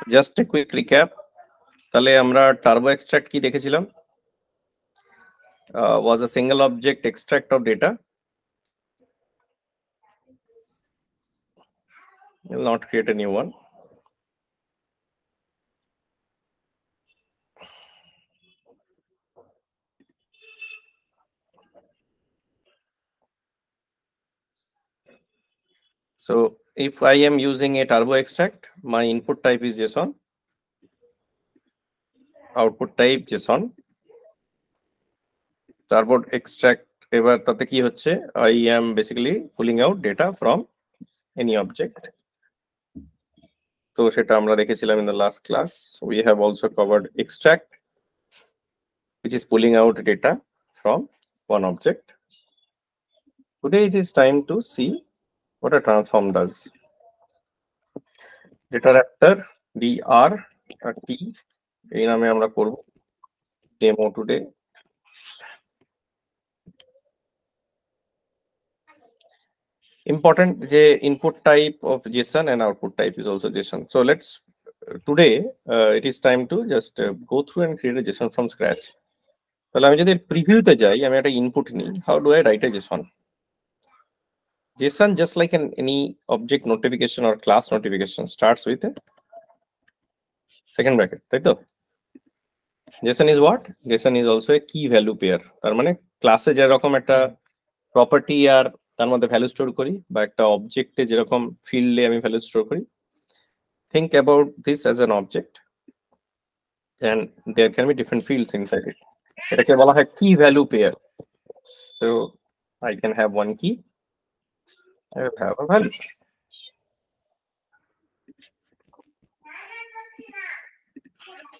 Just a quick recap. তাহলে আমরা turbo extract কি দেখেছিলাম? Was a single object extract of data. Will not create a new one. So if I am using a turbo extract, my input type is JSON, output type JSON. Turbo extract এবার তাতে কি হচ্ছে? I am basically pulling out data from any object. তো সেটা আমরা দেখেছিলাম in the last class. We have also covered extract, which is pulling out data from one object. Today it is time to see what a transform does. Data raptor DRT এই নামে আমরা করব demo today. Important যে input type of JSON and output type is also JSON. So let's today it is time to just go through and create a JSON from scratch. তাহলে আমি যদি প্রিভিউতে যাই, আমি একটা ইনপুট নিই. How do I write a JSON? JSON, just like any object notification or class notification, starts with a second bracket, তাই তো? JSON is what? JSON is also a key value pair. তার মানে ক্লাসে যেরকম একটা property আর তার মধ্যে value store করি, বা একটা অবজেক্টে যেরকম ফিল্ডে আমি ভ্যালু স্টোর করি, think about this as an object and there can be different fields inside it. এটাকে বলা হয় key value pair. So I can have one key, I will have a value.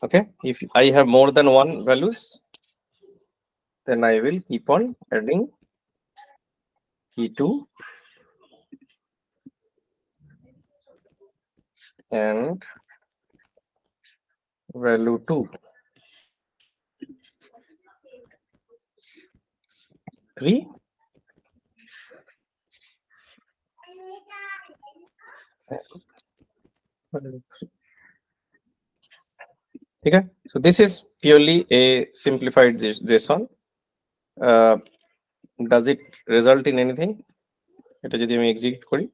Okay, if I have more than one values, then I will keep on adding key 2 and value 2, 3, okay. So this is purely a simplified JSON. Does it result in anything? এটা যদি আমি execute করি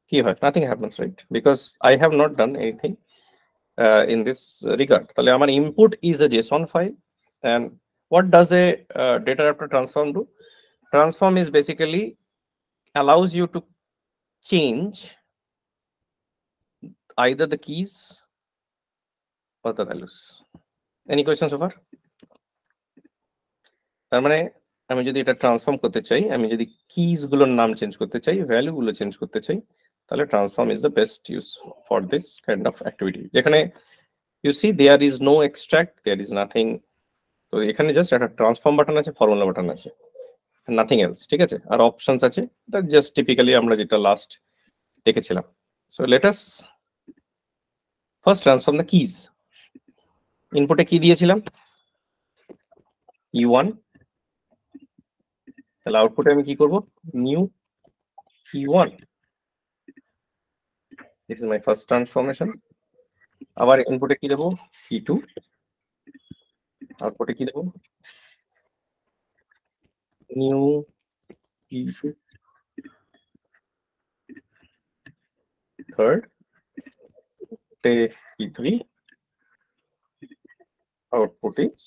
কি হয়? Nothing happens, right? Because I have not done anything in this regard. তাহলে আমার input is a JSON file, and what does a data raptor transform do? Transform is basically allows you to change either the keys or the values. Any questions so far? তার মানে আমি যদি এটা transform করতে চাই, আমি যদি keys গুলোর নাম চেঞ্জ করতে চাই, ভ্যালু গুলো চেঞ্জ করতে চাই, তাহলে transform is the best use for this kind of activity, যেখানে you see there is no extract, there is nothing. তো এখানে জাস্ট একটা ট্রান্সফর্ম বাটন আছে, ফর্মুলা বাটন আছে, নাথিং এলস, ঠিক আছে? আর অপশনস আছে, এটা জাস্ট টিপিক্যালি আমরা যেটা লাস্ট দেখেছিলাম। So let us first transform the keys. ইনপুটে কি দিয়েছিলাম? E1, তাহলে আউটপুটে আমি কি করব? New E1. This is my first transformation. আবার ইনপুটে কি দেব? E2. আউটপুটে কি দেব? New E2. Third, E3. Output is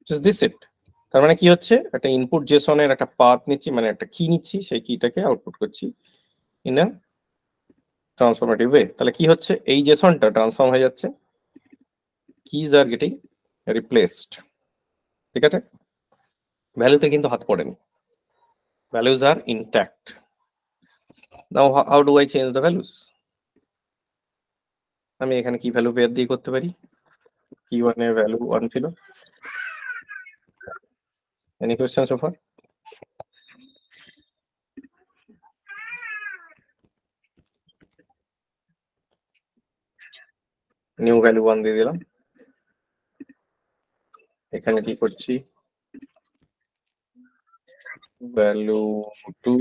just this it. তার মানে কি হচ্ছে? একটা ইনপুট জেসন এর একটা পাথ নিচ্ছি, মানে একটা কি নিচ্ছি, সেই কিটাকে আউটপুট করছি ইন আ ট্রান্সফরমেটিভ ওয়ে। তাহলে কি হচ্ছে? এই জেসনটা ট্রান্সফর্ম হয়ে যাচ্ছে, কিজ আর গেটিং রিপ্লেসড, ঠিক আছে? ভ্যালুতে কিন্তু হাত পড়েনি, values are intact. Now how do I change the values? আমি এখানে কি ভ্যালু পেয়ার দিয়ে করতে পারি? কি1 এর ভ্যালু 1 ছিল, Any questions so far? New value 1 দিয়ে দিলাম, এখানে কি করছি, value 2,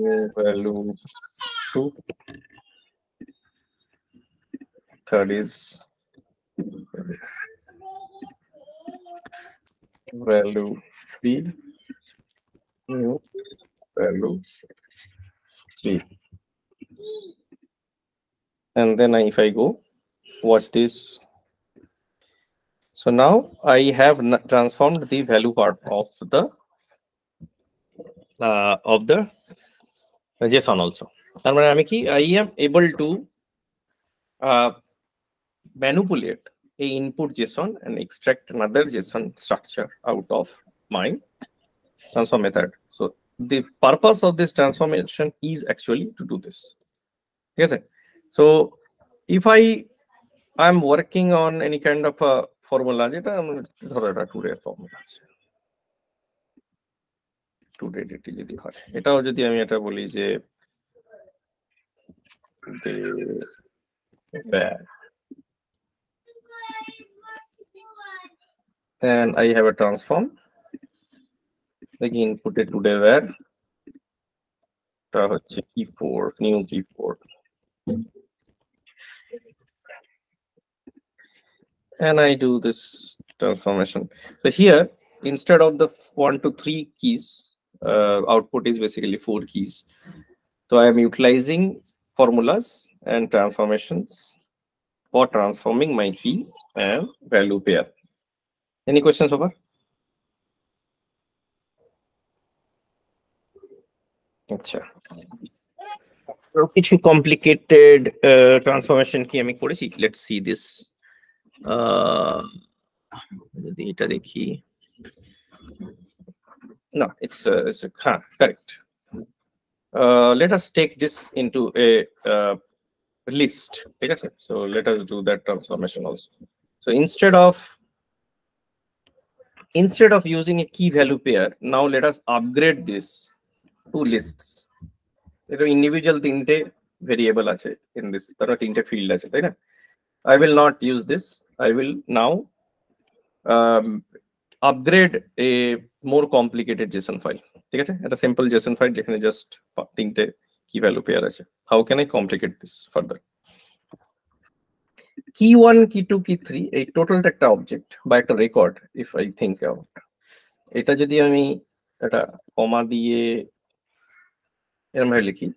new value 2, third is value 3, new value 3. And then if I go, watch this. So now I have transformed the value part of the JSON also. তার মানে আমি কি, I am able to manipulate a input JSON and extract another JSON structure out of my transform method. So the purpose of this transformation is actually to do this. Yes. So if I am working on any kind of a formula, যেটা আমরা ধরো এটা today formula আছে, today ডেটি যদি হয়, এটাও যদি আমি এটা বলি যে and I have a transform, like input it today where তা হচ্ছে key 4, new key 4, and I do this transformation. So here, instead of the 1 to 3 keys, output is basically 4 keys. So I am utilizing formulas and transformations for transforming my key and value pair. Any questions over? আচ্ছা, কিছু complicated transformation কি আমি করেছি, let's see this. যদি এটা দেখি, না, it's correct. Let us take this into a list. Okay, so let us do that transformation also. So instead of using a key value pair, now let us upgrade this to lists. There are individual তিনটে variable আছে in this, তারা তিনটে field আছে, তাই না? I will not use this. I will now upgrade a more complicated JSON file. ঠিক আছে, এটা simple JSON file যেখানে just তিনটে key value pair আছে. How can I complicate this further? Key 1, key 2, key 3 এই টোটালটা একটা অবজেক্ট বা একটা record. if I think about এটা, যদি আমি এটা কমা দিয়ে এরকম ভাবে লিখি,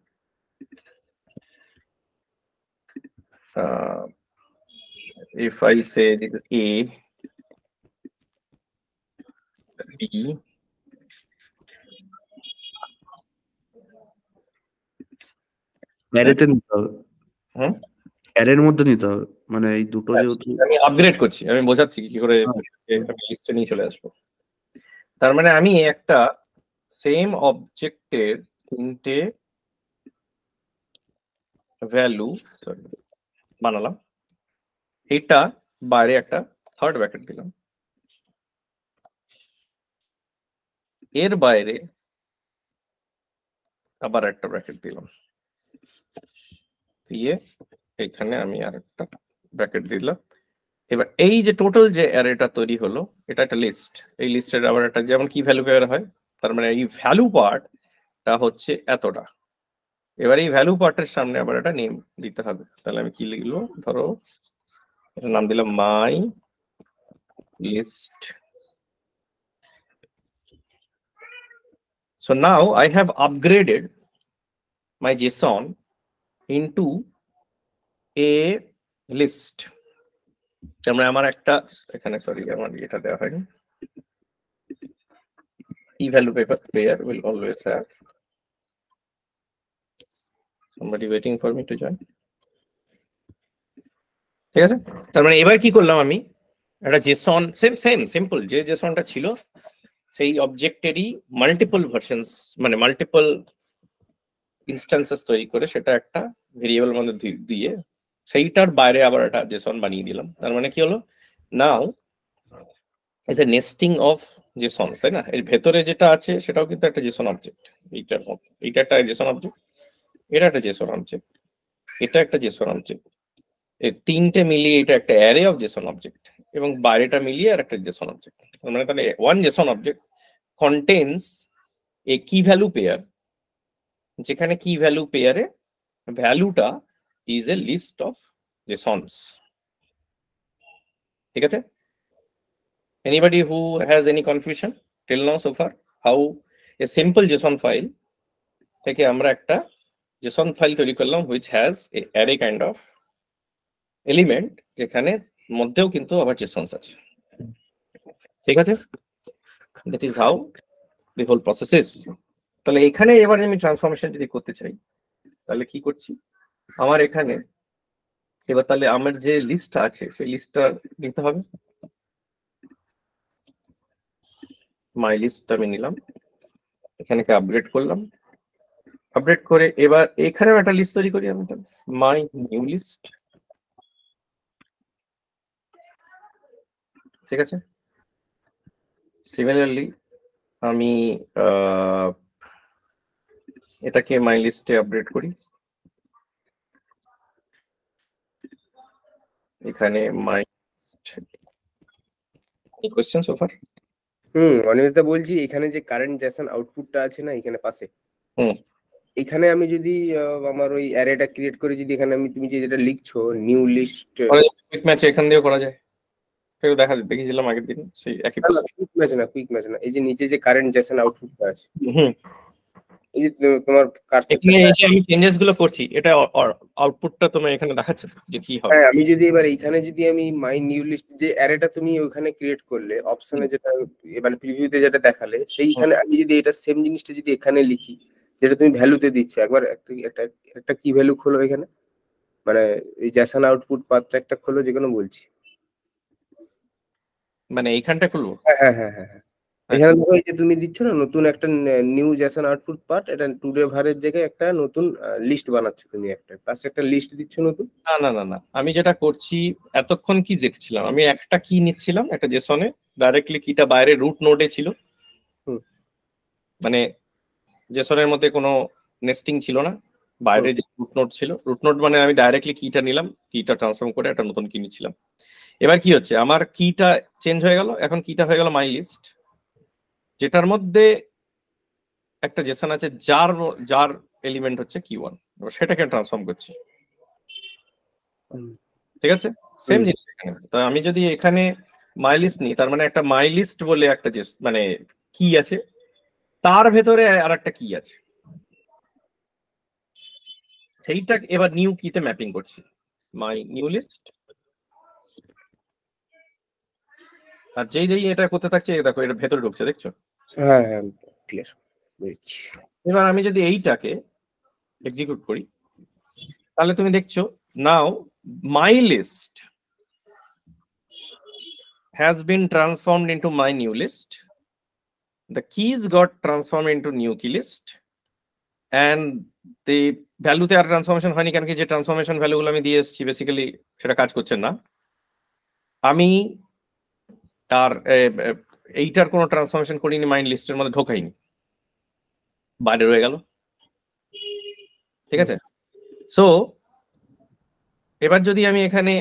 if I say this is A, B, অ্যারেতে নিতে হবে, অ্যারের মধ্যে নিতে হবে, মানে এই দুটো যেহেতু আমি আপগ্রেড করছি, আমি বোঝাচ্ছি কি করে আমি লিস্টে নিয়ে চলে আসবো। তার মানে আমি একটা সেম অবজেক্টের তিনটে ভ্যালু বানালাম, এটা বাইরে একটা থার্ড ব্র্যাকেট দিলাম, এর বাইরে আবার একটা ব্র্যাকেট দিলাম, দিয়ে এখানে আমি আর একটা ব্র্যাকেট দিলাম। এবার এই যে টোটাল যে অ্যারেটা তৈরি হলো, এটা একটা লিস্ট। এই লিস্টের আবার একটা যেমন কি ভ্যালু পেয়ার হয়, তার মানে এই ভ্যালু পার্টটা হচ্ছে এতটা। এবার এই ভ্যালু পার্টের সামনে আবার একটা নেম দিতে হবে। তাহলে আমি কি লিখবো, ধরো এটার নাম দিলাম my list. So now I have upgraded my JSON into a list. তার মানে আমার একটা এখানে, সরি, আমার এটা দেওয়া হয়নি, key value pair will always have somebody waiting for me to join. ঠিক আছে, তার মানে এবার কি করলাম, আমি একটা জেসন সিম্পল যে জেসনটা ছিল সেই অবজেক্টেরই মাল্টিপল ভার্সনস, মানে মাল্টিপল ইনস্ট্যান্সেস তৈরি করে সেটা একটা ভেরিয়েবল মধ্যে দিয়ে সেইটার বাইরে আবার একটা জেসন বানিয়ে দিলাম। তার মানে কি হলো, now is a nesting of Jason, তাই না? এর ভেতরে যেটা আছে সেটাও কিন্তু একটা জেসন অবজেক্ট। এইটার মতো এইটা একটা জেসন অবজেক্ট, এটা একটা জেসন অবজেক্ট, এটা একটা জেসন অবজেক্ট। এই তিনটে মিলিয়ে এটা একটা অ্যারে অফ জেসন অবজেক্ট, এবং বাইরেটা মিলিয়ে আর একটা জেসন অবজেক্ট। মানে তাহলে one JSON object contains a key value pair, যেখানে কি ভ্যালু পেয়ারে ভ্যালুটা is a list of JSONs. ঠিক আছে? Anybody who has any confusion till now so far? How a simple JSON file থেকে আমরা একটা JSON file তৈরি করলাম which has a array kind of element, যেখানে মধ্যেও কিন্তু আবার JSONs আছে। ঠিক আছে? That is how the whole process is. তাহলে এখানে এবার আমি ট্রান্সফরমেশন যদি করতে চাই তাহলে কি করছি, আমার এখানে এবার তাহলে আমার যে লিস্টটা আছে সেই লিস্টটা নিতে হবে। মাই লিস্ট আমি নিলাম, এখানে আপগ্রেড করলাম, আপডেট করে এবার এখানেও একটা লিস্ট তৈরি করি আমি, মাই নিউ লিস্ট। ঠিক আছে? সিমিলারলি আমি এটাকে মাই লিস্টে আপডেট করি, এখানে মাই কোয়েশ্চেন সো ফার। অনিমেষদা বলছি এখানে যে কারেন্ট জেসন আউটপুটটা আছে না এখানে পাশে, এখানে আমি যদি আমার ওই অ্যারেটা ক্রিয়েট করে যদি এখানে আমি তুমি যেটা লিখছো নিউ লিস্ট, কুইক ম্যাচ এখান দিয়েও করা যায়, সেটা দেখিয়েছিলাম আগের দিন সেই একই প্রসেস। কুইক ম্যাচ না, এই যে নিচে যে কারেন্ট জেসন আউটপুটটা আছে, হুম, এই যে তোমার এখানে এই যে আমি চেঞ্জেস গুলো করছি এটা আউটপুটটা তোমার এখানে দেখাচ্ছে যে কি হবে। হ্যাঁ, আমি যদি এবার এইখানে যদি আমি মাই নিউ লিস্ট যে অ্যারেটা তুমি ওখানে ক্রিয়েট করলে অপশনে যেটা মানে প্রিভিউতে যেটা দেখালে সেইখানে আমি যদি এটা সেম জিনিসটা যদি এখানে লিখি যেটা তুমি ভ্যালুতে দিচ্ছ, একবার একটা একটা কি ভ্যালু খোলো এখানে, মানে এই জেসন আউটপুট পাথটা একটা খোলো যেখানে বলছি, মানে এইখানটা খুলবো। হ্যাঁ হ্যাঁ হ্যাঁ হ্যাঁ, এখানে দেখো এই যে তুমি দিচ্ছ না নতুন একটা নিউ জেসন আউটপুট পার্ট, এটা টুডে ভারের জায়গায় একটা নতুন লিস্ট বানাচ্ছ তুমি, একটা পাশে একটা লিস্ট দিচ্ছ নতুন। না না না না, আমি যেটা করছি এতক্ষণ কি দেখছিলাম, আমি একটা কি নিচ্ছিলাম একটা জেসনে, ডাইরেক্টলি কিটা বাইরে রুট নোডে ছিল, মানে জেসনের মধ্যে কোনো নেস্টিং ছিল না, বাইরে যে রুট নোড ছিল, রুট নোড মানে আমি ডাইরেক্টলি কিটা নিলাম, কিটা ট্রান্সফর্ম করে একটা নতুন কি নিচ্ছিলাম। এবার কি হচ্ছে, আমার কিটা চেঞ্জ হয়ে গেল, এখন কিটা হয়ে গেল মাই লিস্ট, যেটার মধ্যে একটা জেসন আছে যার যার এলিমেন্ট হচ্ছে কি1, সেটাকে ট্রান্সফর্ম করছি। ঠিক আছে? সেম জিনিস এখানে। তো আমি যদি এখানে মাই লিস্ট নিই, তার মানে একটা মাই লিস্ট বলে একটা মানে কি আছে, তার ভেতরে আর একটা কি আছে, সেইটা এবার নিউ কিতে ম্যাপিং করছি, মাই নিউ লিস্ট। আর যেই যেই এটা করতে থাকছে দেখো এটা ভেতরে ঢুকছে, দেখছো? হ্যাঁ হ্যাঁ ক্লিয়ার বুঝছি। এবার আমি যদি এইটাকে এক্সিকিউট করি তাহলে তুমি দেখছো now my list has been transformed into my new list. The keys got transformed into new key list, and the ভ্যালুতে আর ট্রান্সফরমেশন হয়নি, কারণ কি যে ট্রান্সফরমেশন ভ্যালুগুলো আমি দিয়ে এসেছি বেসিক্যালি সেটা কাজ করছে না। আমি তার এইটার কোনো ট্রান্সফরমেশন করিনি, মাইন্ড লিস্টের মধ্যে ঢোকাইনি, বাইরে রয়ে গেল। ঠিক আছে? সো এবার যদি আমি এখানে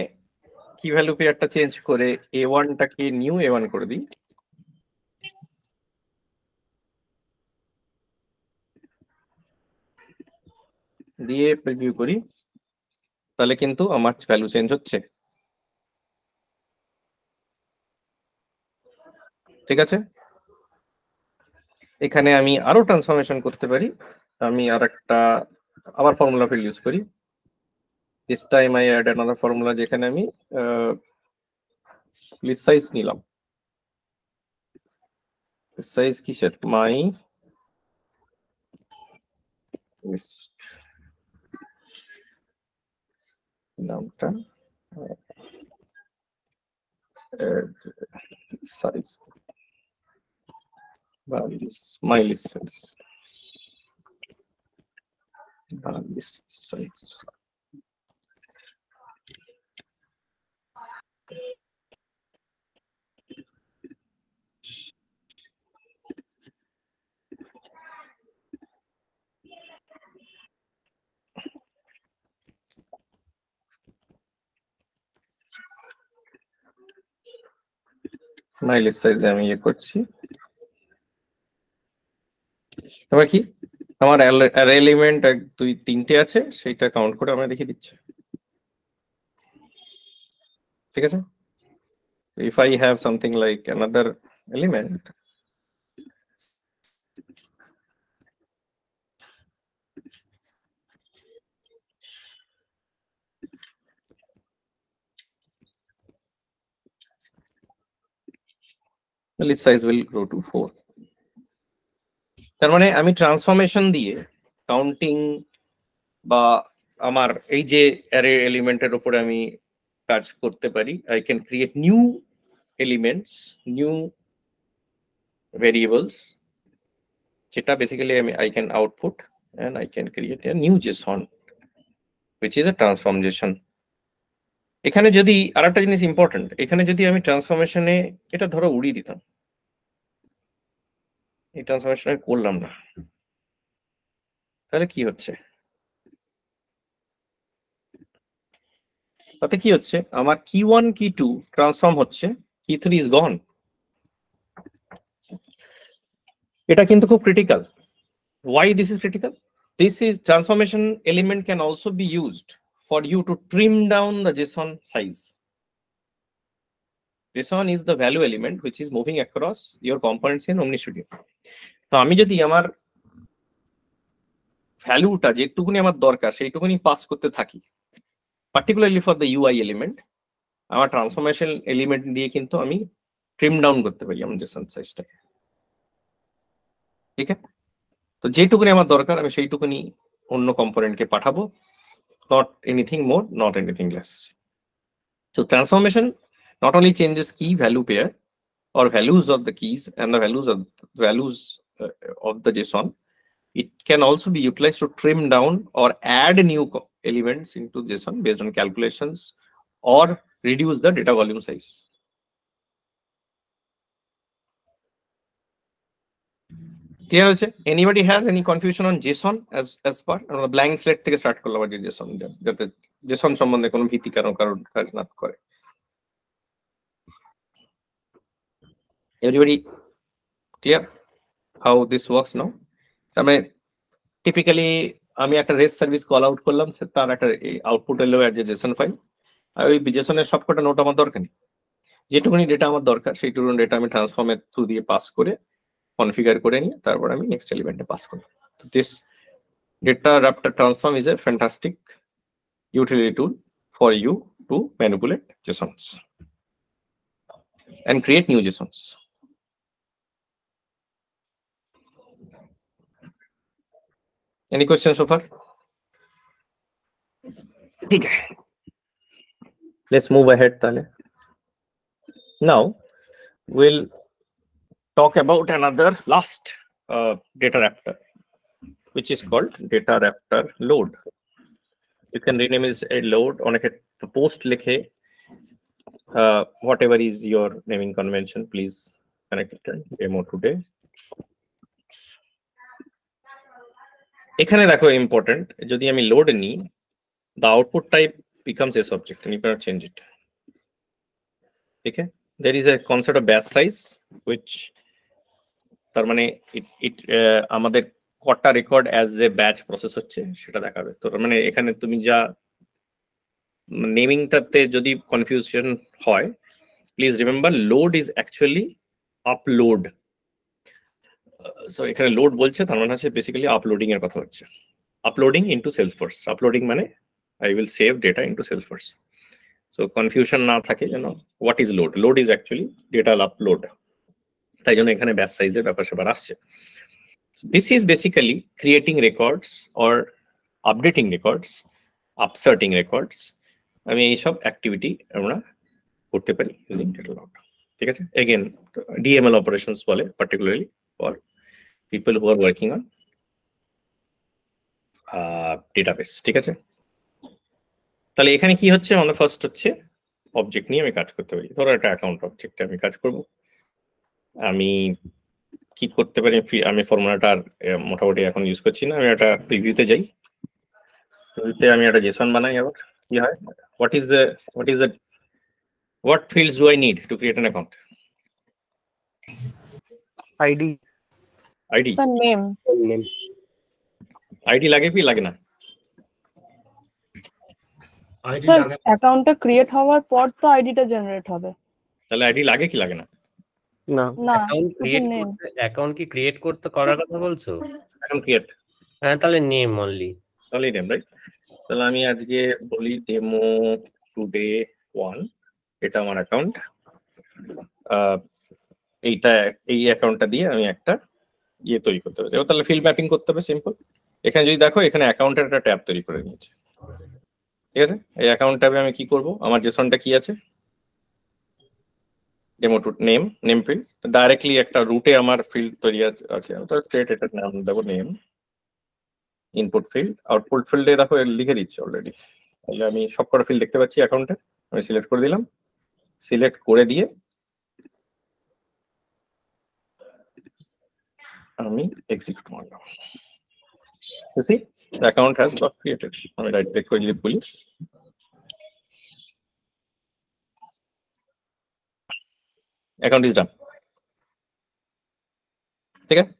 কি ভ্যালু পেয়ারটা চেঞ্জ করে a1টাকে নিউ a1 করে দিই, দিয়ে প্রিভিউ করি, তাহলে কিন্তু আমার ভ্যালু চেঞ্জ হচ্ছে। ঠিক আছে? এখানে আমি আরো ট্রান্সফরমেশন করতে পারি, আমি আরেকটা আবার ফর্মুলা ফিল্ড ইউজ করি। This time I add another formula, যেখানে আমি লিস্ট সাইজ নিলাম। লিস্ট সাইজ কিসের? মাই নামটা সাইজ বা মাই লিস্ট সাইজ বা লিস্ট সাইজ। মাই লিস্ট সাইজে আমি ইয়ে করছি। এবার কি আমার অ্যারে এলিমেন্ট 1 2 3টে আছে, সেইটা কাউন্ট করে আমরা দেখিয়ে দিচ্ছি। ঠিক আছে, if I have something like another element, the list size will grow to 4. তার মানে আমি ট্রান্সফরমেশন দিয়ে কাউন্টিং বা আমার এই যে অ্যারে এলিমেন্টের উপরে আমি কাজ করতে পারি। I can create new elements, new variables, যেটা basically I can output and I can create a new JSON which is a transformation. এখানে যদি আরেকটা জিনিস ইম্পর্টেন্ট, এখানে যদি আমি ট্রান্সফরমেশনে এটা ধরো উড়িয়ে দিতাম, এই ট্রান্সফরমেশন করলাম না, তাহলে কি হচ্ছে? তাতে কি হচ্ছে, আমার key1 key2 ট্রান্সফর্ম হচ্ছে, key3 is gone. এটা কিন্তু খুব critical. Why this is critical? This is transformation element can also be used for you to trim down the JSON size. JSON is the value element which is moving across your components in Omni Studio. তো আমি যদি আমার ভ্যালুটা যেটুকুনি আমার দরকার সেইটুকুনি pass করতে থাকি, particularly for the UI element, আমার ট্রান্সফরমেশন এলিমেন্ট দিয়ে কিন্তু আমি ট্রিম ডাউন করতে পারি আমার JSON সাইজটাকে। ঠিক আছে, তো যেটুকুনি আমার দরকার আমি সেইটুকুনি অন্য কম্পোনেন্টকে পাঠাবো, not anything more, not anything less. So transformation not only changes key value pair or values of the keys and the values of the JSON, it can also be utilized to trim down or add new elements into JSON based on calculations or reduce the data volume size. Clear হচ্ছে? Anybody has any confusion on JSON as part? আমরা blank slate থেকে start করলাম আজকে JSON, যাতে JSON সম্বন্ধে কোনো ভীতি কারণ কাজ না করে। Everybody clear how this works now? মানে টিপিক্যালি আমি একটা রেস্ট সার্ভিস কল আউট করলাম, তার একটা আউটপুট এলো অ্যাজ এ জেসন ফাইল। আর ওই জেসনের সবকটা নোট আমার দরকার নেই, যেটুকুনি ডেটা আমার দরকার সেইটুকুনি ডেটা আমি ট্রান্সফর্মের থ্রু দিয়ে পাস করে কনফিগার করে নিয়ে তারপর আমি নেক্সট এলিমেন্টে পাস করি। তো this data raptor transform is a fantastic utility tool for you to manipulate JSONs and create new JSONs. Any questions so far? Okay. Let's move ahead. Now we'll talk about another last data raptor, which is called data raptor load. You can rename it a load on a post likhe, whatever is your naming convention, please connect it and demo today. এখানে দেখো important, যদি আমি load নিই, the output type becomes a subject and you cannot change it. Okay, there is a concept of batch size which তার মানে আমাদের কটা record as a batch process হচ্ছে সেটা দেখাবে। তো মানে এখানে তুমি যা নেমিংটাতে যদি কনফিউশন হয়, please remember load is actually upload. So এখানে লোড বলছে, তার মানে হচ্ছে বেসিক্যালি আপলোডিং এর কথা হচ্ছে, আপলোডিং ইনটু সেলসফোর্স। আপলোডিং মানে I will save data into Salesforce. So confusion না থাকে যেন what is load? Load is actually data upload. তাই জন্য এখানে ব্যাচ সাইজের ব্যাপার স্যাপার আসছে। This is basically creating records or updating records, upserting records. আমি এইসব অ্যাক্টিভিটি আমরা করতে পারি ইউজিং data load. ঠিক আছে, again DML operations বলে, particularly for people who are working on database. ঠিক আছে, তাহলে এখানে কি হচ্ছে, আমাদের ফার্স্ট হচ্ছে অবজেক্ট নিয়ে আমি কাজ করতে পারি। ধরো একটা অ্যাকাউন্ট অবজেক্টে আমি কাজ করব। আমি কি করতে পারি, আমি ফর্মুলাটা মোটামুটি এখন ইউজ করছি না, আমি একটা প্রিভিউতে যাই। প্রিভিউতে আমি একটা জেসন বানাই। আবার কি হয়, what fields do I need to create an account? ID ID sir name. Name. ID লাগে কি লাগে না? স্যার অ্যাকাউন্টটা ক্রিয়েট হওয়ার পর তো আইডিটা জেনারেট হবে। তাহলে আইডি লাগে কি লাগে না? না না, অ্যাকাউন্ট শুধু ক্রিয়েট নেম। করতে, অ্যাকাউন্ট কি ক্রিয়েট করতে করার কথা বলছো? এখন ক্রিয়েট, হ্যাঁ, তাহলে নেম অনলি। তাহলে নেম, রাইট? তাহলে আমি আজকে বলি ডেমো টুডে 1, এটা আমার অ্যাকাউন্ট। এইটা, এই অ্যাকাউন্টটা দিয়ে আমি একটা ইয়ে তৈরি করতে হবে। তাহলে ফিল্ড ম্যাপিং করতে হবে, সিম্পল। এখানে যদি দেখো, এখানে অ্যাকাউন্টের একটা ট্যাব তৈরি করে নিয়েছে, ঠিক আছে? এই অ্যাকাউন্ট ট্যাবে আমি কি করব, আমার জেসনটা কি আছে, demo to name, name field. Directly একটা রুটে আমার ফিল্ড তৈরি আছে, ক্রিয়েট, এটার নাম দেবো নেম। ইনপুট ফিল্ড, আউটপুট ফিল্ডে দেখো লিখে দিচ্ছি অলরেডি। তাহলে আমি সবকটা ফিল্ড দেখতে পাচ্ছি অ্যাকাউন্টে, আমি সিলেক্ট করে দিলাম। সিলেক্ট করে দিয়ে আমি এক্সিকিউট করলাম। You see, the account has got created. আমি রাইট ক্লিক করে যদি বলি, অ্যাকাউন্ট ইজ ডান। ঠিক আছে,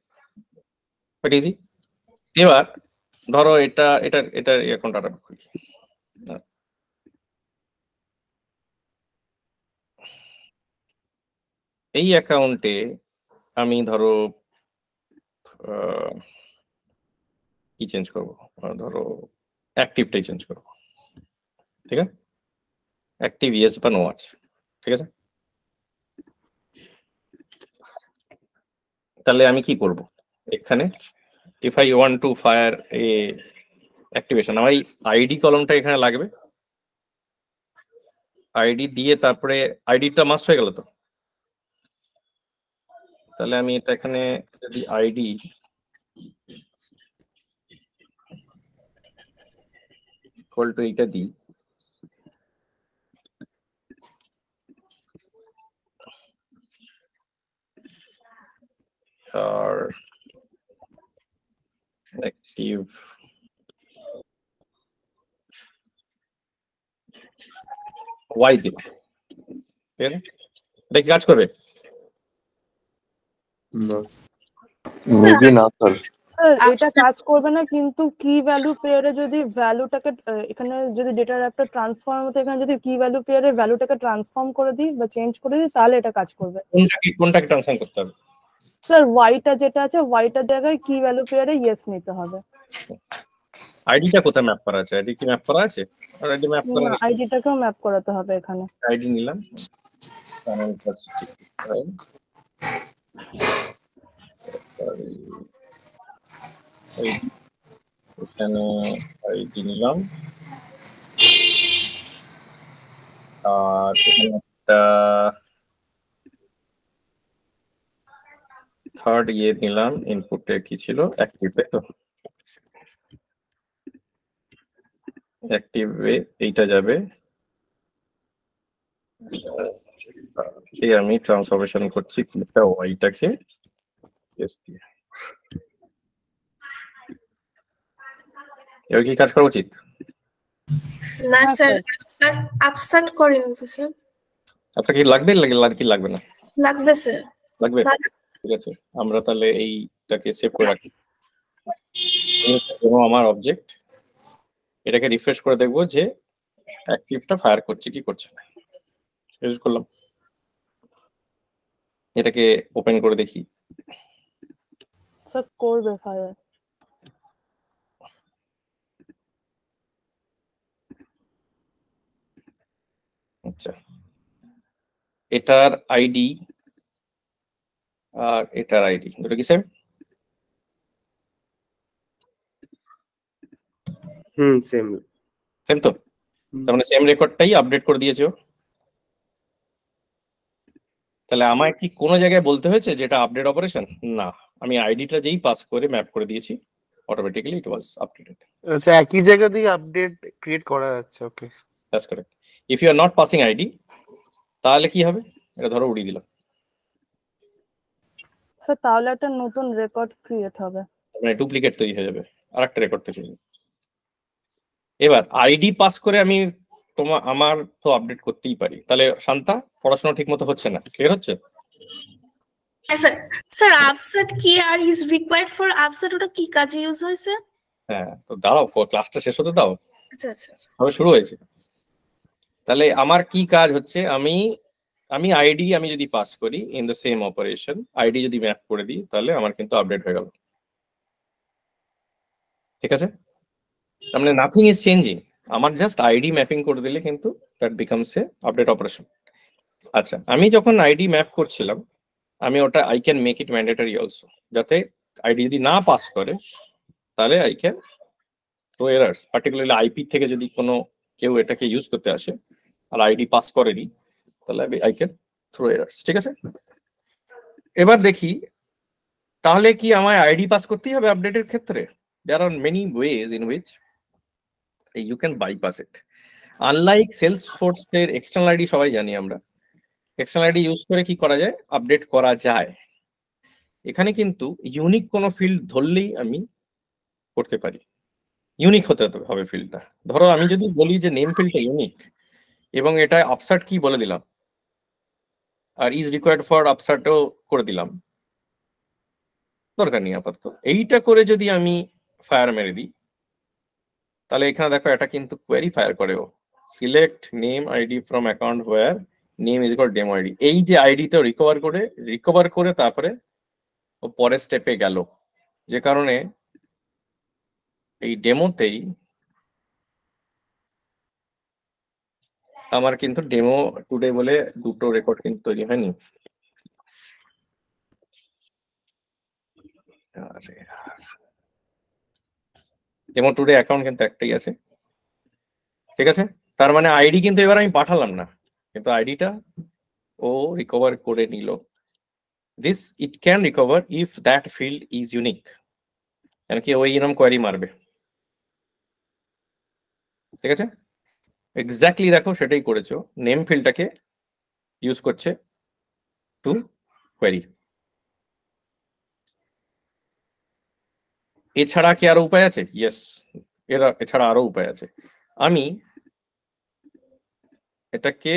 বাট ইজি। এবার ধরো এটা অ্যাকাউন্টটা খুলি। এই অ্যাকাউন্টে আমি ধরো কি চেঞ্জ করবো, ধরো অ্যাক্টিভটাই চেঞ্জ করবো, ঠিক আছে? অ্যাক্টিভ ইয়েস বা নো আছে, ঠিক আছে? তাহলে আমি কি করব এখানে, if I want to fire A activation, আমার এই আইডি কলমটা এখানে লাগবে। আইডি দিয়ে তারপরে আইডিটা মাস্ট হয়ে গেল তো। তাহলে আমি এটা এখানে যদি আইডি ইকুয়াল টু এইটা দিই, আর অ্যাক্টিভ ওয়াই দিব, ঠিক আছে? এটা কি কাজ করবে? মেবি না স্যার। স্যার এটা কাজ করবে না, কিন্তু কি ভ্যালু পেয়ারে যদি ভ্যালুটাকে এখানে যদি ডেটার একটা ট্রান্সফর্ম হতো, এখানে যদি কি ভ্যালু পেয়ারে ভ্যালুটাকে ট্রান্সফর্ম করে দিই বা চেঞ্জ করে দিই, তাহলে এটা কাজ করবে। কোনটাকে ট্রান্সফার করতে হবে? স্যার ওয়াইটা যেটা আছে, ওয়াইটার জায়গায় কি ভ্যালু পেয়ারে ইয়েস নিতে হবে। আইডিটা কোথায় ম্যাপ করা আছে? আইডি কি ম্যাপ করা আছে? আর আইডি ম্যাপ করা না, আইডিটাকেও ম্যাপ করাতে হবে এখানে। আইডি নিলাম, এখানে আইডি নিলাম, আর এখানে একটা থার্ড ইয়ে নিলাম, ইনপুটে কি ছিল, অ্যাক্টিভ, তাই তো? অ্যাক্টিভে এইটা যাবে, এই আমি ট্রান্সফরমেশন করছি কিটা ওয়াইটাকে এস দিয়ে। এবার কি কাজ করা উচিত? না স্যার, স্যার আপসার্ট করেন তো স্যার। আপনার কি লাগবে, কি লাগবে না? লাগবে স্যার। লাগবে, ঠিক আছে। আমরা তাহলে এইটাকে সেভ করে রাখি, আমার অবজেক্ট। এটাকে রিফ্রেশ করে দেখবো যে অ্যাক্টিভটা ফায়ার করছে কি করছে না। ইউজ করলাম, এটাকে ওপেন করে দেখি। স্যার করবে ফায়ার। আচ্ছা, এটার আইডি আর এটার আইডি দুটো কি সেম? সেম সেম তো, তার মানে সেম রেকর্ডটাই আপডেট করে দিয়েছে ও। তাহলে আমায় কি কোনো জায়গায় বলতে হয়েছে যেটা আপডেট অপারেশন? না, আমি আইডিটা যেই পাস করে ম্যাপ করে দিয়েছি, অটোমেটিক্যালি ইট ওয়াজ আপডেটেড। আচ্ছা, একই জায়গা দিয়ে আপডেট ক্রিয়েট করা যাচ্ছে। Okay, that's correct. If you are not passing ID, তাহলে কি হবে? এটা ধরো উড়িয়ে দিলাম, স্যার তাহলে একটা নতুন রেকর্ড ক্রিয়েট হবে, মানে ডুপ্লিকেট তৈরি হয়ে যাবে, আর একটা রেকর্ড তৈরি হবে। এবার আইডি পাস করে আমি আমার তো আপডেট করতেই পারি। তাহলে শান্তা, পড়াশোনা ঠিক মতো হচ্ছে না, ক্লিয়ার হচ্ছে? স্যার স্যার আপসেট কি আর ইজ রিকোয়ার্ড ফর আপসেট ওটা কি কাজে ইউজ হয়েছে? হ্যাঁ, তো দাঁড়াও, ক্লাসটা শেষ হতে দাও, আচ্ছা আচ্ছা তবে শুরু হয়েছে। তাহলে আমার কি কাজ হচ্ছে, আমি আইডি আমি যদি পাস করি in the same operation, ID যদি ম্যাপ করে দিই, তাহলে আমার কিন্তু আপডেট হয়ে গেল। ঠিক আছে, তার মানে নাথিং ইজ চেঞ্জিং, আমার জাস্ট আইডি ম্যাপিং করে দিলে কিন্তু that becomes a update operation. আচ্ছা, আমি যখন আইডি ম্যাপ করছিলাম, আমি ওটা I can make it mandatory also, যাতে আইডি যদি না পাস করে তাহলে I can throw errors, particularly IP থেকে যদি কোনো কেউ এটাকে ইউজ করতে আসে আর আইডি পাস করেনি, তাহলে আই ক্যান থ্রো এরার্স। ঠিক আছে, এবার দেখি তাহলে কি আমায় আইডি পাস করতেই হবে আপডেটের ক্ষেত্রে? There are many ways in which you can bypass it. Unlike Salesforce এর এক্সটার্নাল আইডি সবাই জানি আমরা, এক্সটার্নাল আইডি ইউজ করে কি করা যায়, আপডেট করা যায়। এখানে কিন্তু ইউনিক কোনো ফিল্ড ধরলেই আমি করতে পারি, ইউনিক হতে হবে ফিল্ডটা। ধরো আমি যদি বলি যে নেম ফিল্ডটা ইউনিক এবং এটা আপসার্ট কি বলে দিলাম, আর ইজ রিকোয়ার্ড ফর আপসার্টও করে দিলাম, দরকার নেই আপাতত। এইটা করে যদি আমি ফায়ার মেরে দিই, তাহলে এখানে দেখো এটা কিন্তু কোয়েরি ফায়ার করে, ও select name ID from account where name is equal demo ID. এই যে আইডিটা রিকভার করে তারপরে ও পরের স্টেপে গেল, যে কারণে এই ডেমোতেই আমার কিন্তু ডেমো টুডে বলে দুটো রেকর্ড কিন্তু তৈরি হয়নি। আরে ডেমো টুডে অ্যাকাউন্ট কিন্তু একটাই আছে। ঠিক আছে, তার মানে আইডি কিন্তু এবার আমি পাঠালাম না, কিন্তু আইডিটা ও রিকভার করে নিল। This it can recover if that field is unique, মানে কি ওই এরকম কোয়েরি মারবে। ঠিক আছে, এক্স্যাক্টলি দেখো সেটাই করেছো, নেম ফিল্ডটাকে ইউজ করছে টু কোয়েরি। এছাড়া কি আরো উপায় আছে? ইয়েস, এছাড়া আরো উপায় আছে। আমি এটাকে,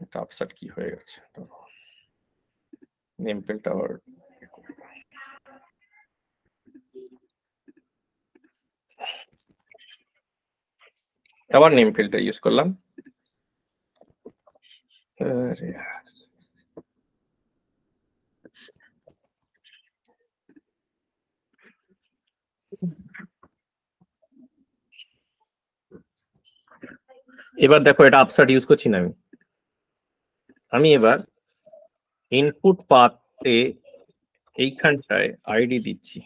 এটা আপসেট কি হয়ে গেছে, নেম ফিল্ডটা আবার আবার নেম ফিল্ডটা ইউজ করলাম। আরে এবার দেখো, এটা আপসার্ট ইউজ করছি না আমি এবার ইনপুট পাথে এইখানটায় আইডি দিচ্ছি।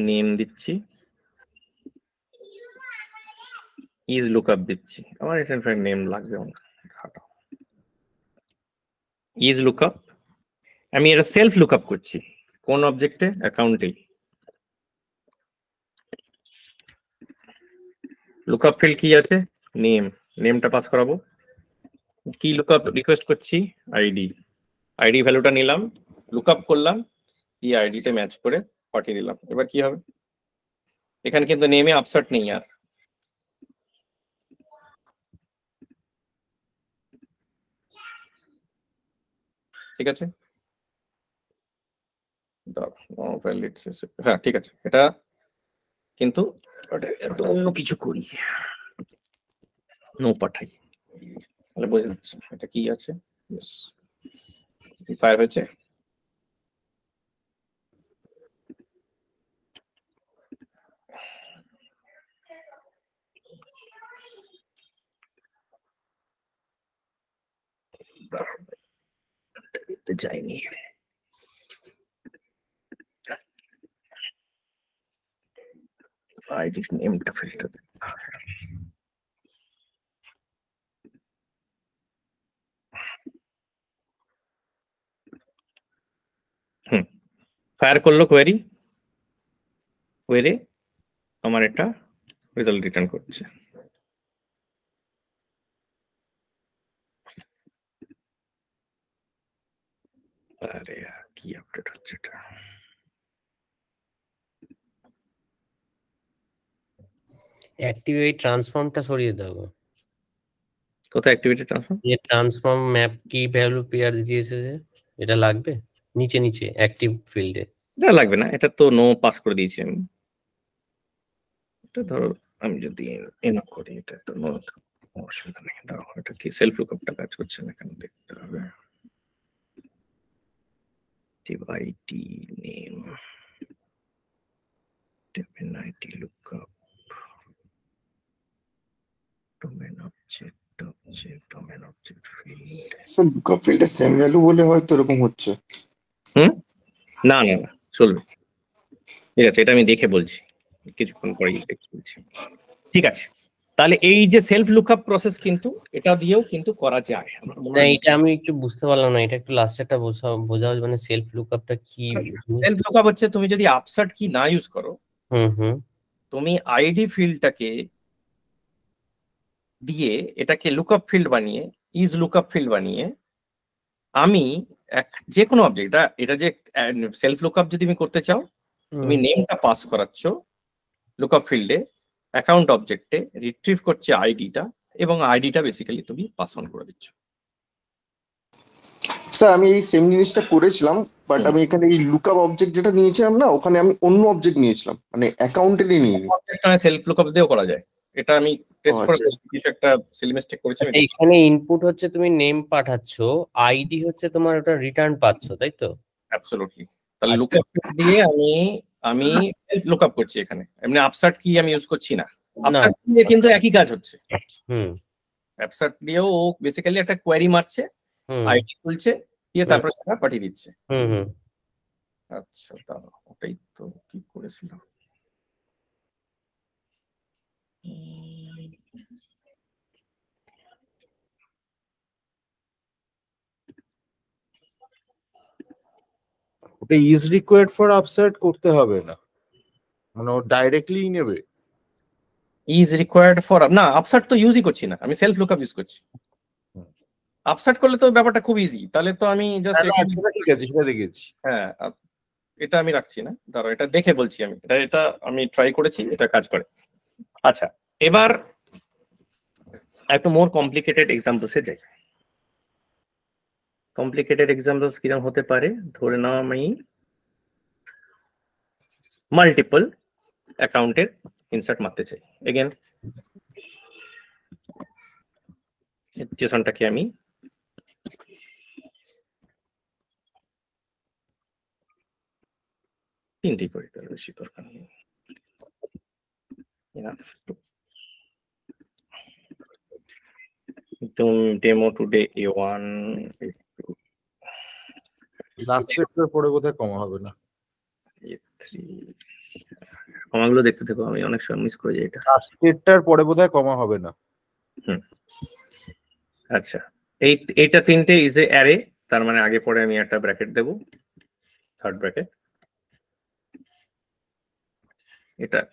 নেম দিচ্ছি, ইজ লুকআপ দিচ্ছি। আমার এটা নেম লাগবে, ইজ লুকআপ। আমি এটা সেলফ লুকআপ করছি কোন অবজেক্টে? অ্যাকাউন্টে। লুকআপ ফিল্ড কি আছে? নেম, নেমটা পাস করাবো। কি লুকআপ রিকোয়েস্ট করছি? আইডি, আইডি ভ্যালুটা নিলাম, লুকআপ করলাম, এই আইডিতে ম্যাচ করে পাঠিয়ে দিলাম। এবার কি হবে? এখানে কিন্তু নেমে আপসেট নেই আর। ঠিক আছে, হ্যাঁ ঠিক আছে, এটা কিন্তু একটু অন্য কিছু করি, নো পাঠাই, তাহলে বোঝা যাচ্ছে এটা কি আছে। ফায়ার হয়েছে। যায়নি, আইডি নেমটা ফিল্টার। ফায়ার করলো কোয়েরি, কোয়েরি আমার এটা রেজাল্ট রিটার্ন করছে। আরে কি আপডেট হচ্ছে এটা? অ্যাক্টিভ এই ট্রান্সফর্মটা সরিয়ে দাও। কোথায় অ্যাক্টিভিটি ট্রান্সফর্ম? যে ট্রান্সফর্ম ম্যাপ কি ভ্যালু পেয়ার দিয়েছে যে, এটা লাগবে নিচে নিচে অ্যাক্টিভ ফিল্ডে। এটা লাগবে না, এটা তো নো পাস করে দিয়েছি আমি। এটা ধরো আমি যদি এনা করি, এটা তো নো, অসুবিধা নেই। দাঁড়াও, এটা কি সেলফ লুকআপটা কাজ করছে না কেন দেখতে হবে। TIT name domain ID lookup domain object domain object field। Sir lookup ফিল্ডে সেম ভ্যালু বলে হয়তো এরকম হচ্ছে। না না না, চলবে। ঠিক আছে, এটা আমি দেখে বলছি, কিছুক্ষণ পরেই দেখে বলছি। ঠিক আছে, তাহলে এই যে সেলফ লুকআপ প্রসেস কিন্তু এটা দিয়েও কিন্তু করা যায়। না এটা আমি একটু বুঝতে পারলাম না, এটা একটু লাস্টেরটা বোঝাও, মানে সেলফ লুকআপটা কি? সেলফ লুকআপ হচ্ছে তুমি যদি আপসার্ট কি না ইউজ করো, তুমি আইডি ফিল্ডটাকে দিয়ে এটাকে লুকআপ ফিল্ড বানিয়ে, ইজ লুকআপ ফিল্ড বানিয়ে, আমি যে কোনো অবজেক্ট, এটা যে সেলফ লুকআপ যদি তুমি করতে চাও, তুমি নেমটা পাস করাচ্ছ লুকআপ ফিল্ডে, অ্যাকাউন্ট অবজেক্টে রিট্রিভ করছে আইডিটা, এবং আইডিটা বেসিক্যালি তুমি পাস অন করে দিচ্ছ। স্যার আমি এই সেম জিনিসটা করেছিলাম, বাট আমি এখানে এই লুকআপ অবজেক্ট যেটা নিয়েছিলাম না, ওখানে আমি অন্য অবজেক্ট নিয়েছিলাম, মানে অ্যাকাউন্টেরই নিইনি। সেলফ লুকআপ দিয়েও করা যায়, এটা আমি টেস্ট করে কিছু একটা সিলি মিস্টেক করেছি। এখানে ইনপুট হচ্ছে তুমি নেম পাঠাচ্ছো, আইডি হচ্ছে তোমার ওটা রিটার্ন পাচ্ছো, তাই তো? অ্যাবসলিউটলি। তাহলে লুকআপ দিয়ে আমি সেলফ লুকআপ করছি এখানে, এমনি আপসার্ট কি আমি ইউজ করছি না। আপসার্ট দিয়ে কিন্তু একই কাজ হচ্ছে। আপসার্ট দিয়েও ও বেসিক্যালি একটা কোয়েরি মারছে, আইডি খুলছে, দিয়ে তারপর সেটা পাঠিয়ে দিচ্ছে। আচ্ছা, তাহলে ওটাই তো কি করেছিলাম। ওটা ইজ রিকোয়ার্ড ফর আপসার্ট করতে হবে না, মানে ও ডাইরেক্টলি নেবে। ইজ রিকোয়ার্ড ফর না, আপসার্ট তো ইউজই করছি না, আমি সেলফ লুকআপ ইউজ করছি। আপসার্ট করলে তো ব্যাপারটা খুব ইজি, তাহলে তো আমি জাস্ট ঠিক আছে, সেটা দেখেছি। হ্যাঁ, এটা আমি রাখছি না, ধরো এটা দেখে বলছি আমি, এটা আমি ট্রাই করেছি, এটা কাজ করে। আচ্ছা, এবার একটু মোর কমপ্লিকেটেড এক্সাম্পলসে যাই। কমপ্লিকেটেড এক্সাম্পলস কিরকম হতে পারে, ধরে নাও আমি মাল্টিপল অ্যাকাউন্টের ইনসার্ট মারতে চাই। এগেন জেসনটাকে আমি তিনটি করি, তাহলে বেশি দরকার নেই। ডেমো টুডে A1 লাস্টের পরে কোথায় কমা হবে না, A3 কমাগুলো দেখতে থাকো, আমি অনেক সময় মিস করে যাই এটা। লাস্টেরটার পরে বোধহয় কমা হবে না। আচ্ছা, এইটা তিনটে ইজ এ অ্যারে, তার মানে আগে পরে আমি একটা ব্র্যাকেট দেব, থার্ড ব্র্যাকেট।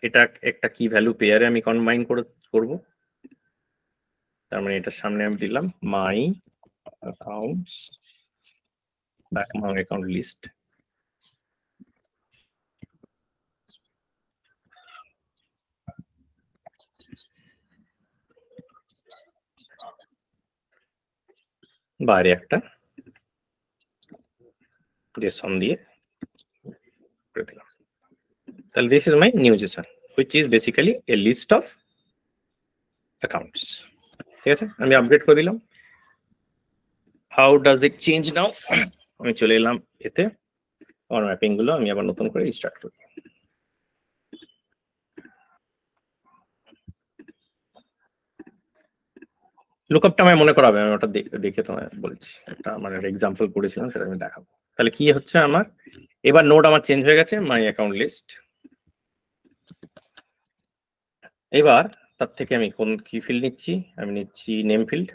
এটা একটা কি ভ্যালু পেয়ারে আমি কম্বাইন করব, তার মানে এটার সামনে আমি দিলাম মাই অ্যাকাউন্টস মাই অ্যাকাউন্ট লিস্ট। বাইরে একটা জেসন দিয়ে করে দিলাম। তাহলে this is my new Jason which is basically a list of accounts। ঠিক আছে, আমি আপডেট করে দিলাম। হাউ ডাজ ইট চেঞ্জ নাও, আমি চলে এলাম এতে, আমার ম্যাপিং গুলো আমি আবার নতুন করে রিস্টার্ট করি। লুকআপটা আমি মনে করাবে, আমি ওটা দেখে তোমায় বলছি, একটা আমার এক্সাম্পল করেছিলাম, সেটা আমি দেখাবো। তাহলে কি হচ্ছে আমার, এবার নোড আমার চেঞ্জ হয়ে গেছে মাই অ্যাকাউন্ট লিস্ট। এবার তার থেকে আমি কোন কি ফিল্ড নিচ্ছি, আমি নিচ্ছি নেম ফিল্ড।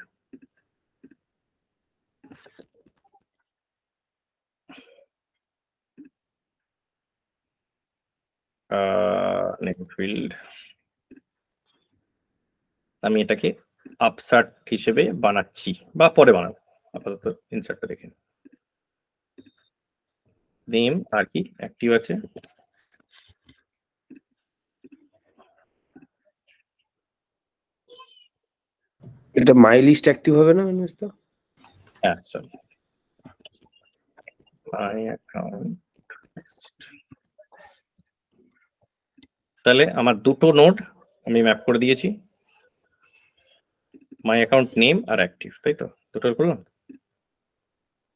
নেম ফিল্ড আমি এটাকে আপসার্ট হিসেবে বানাচ্ছি, বা পরে বানাবো, আপাতত ইনসার্টটা দেখে। নেম আর কি অ্যাক্টিভ আছে, এটা মাই লিস্ট অ্যাক্টিভ হবে না অনিমেষদা? হ্যাঁ চল মাই অ্যাকাউন্ট। তাহলে আমার দুটো নোড আমি ম্যাপ করে দিয়েছি, মাই অ্যাকাউন্ট নেম আর অ্যাক্টিভ, তাই তো? দুটো করলাম,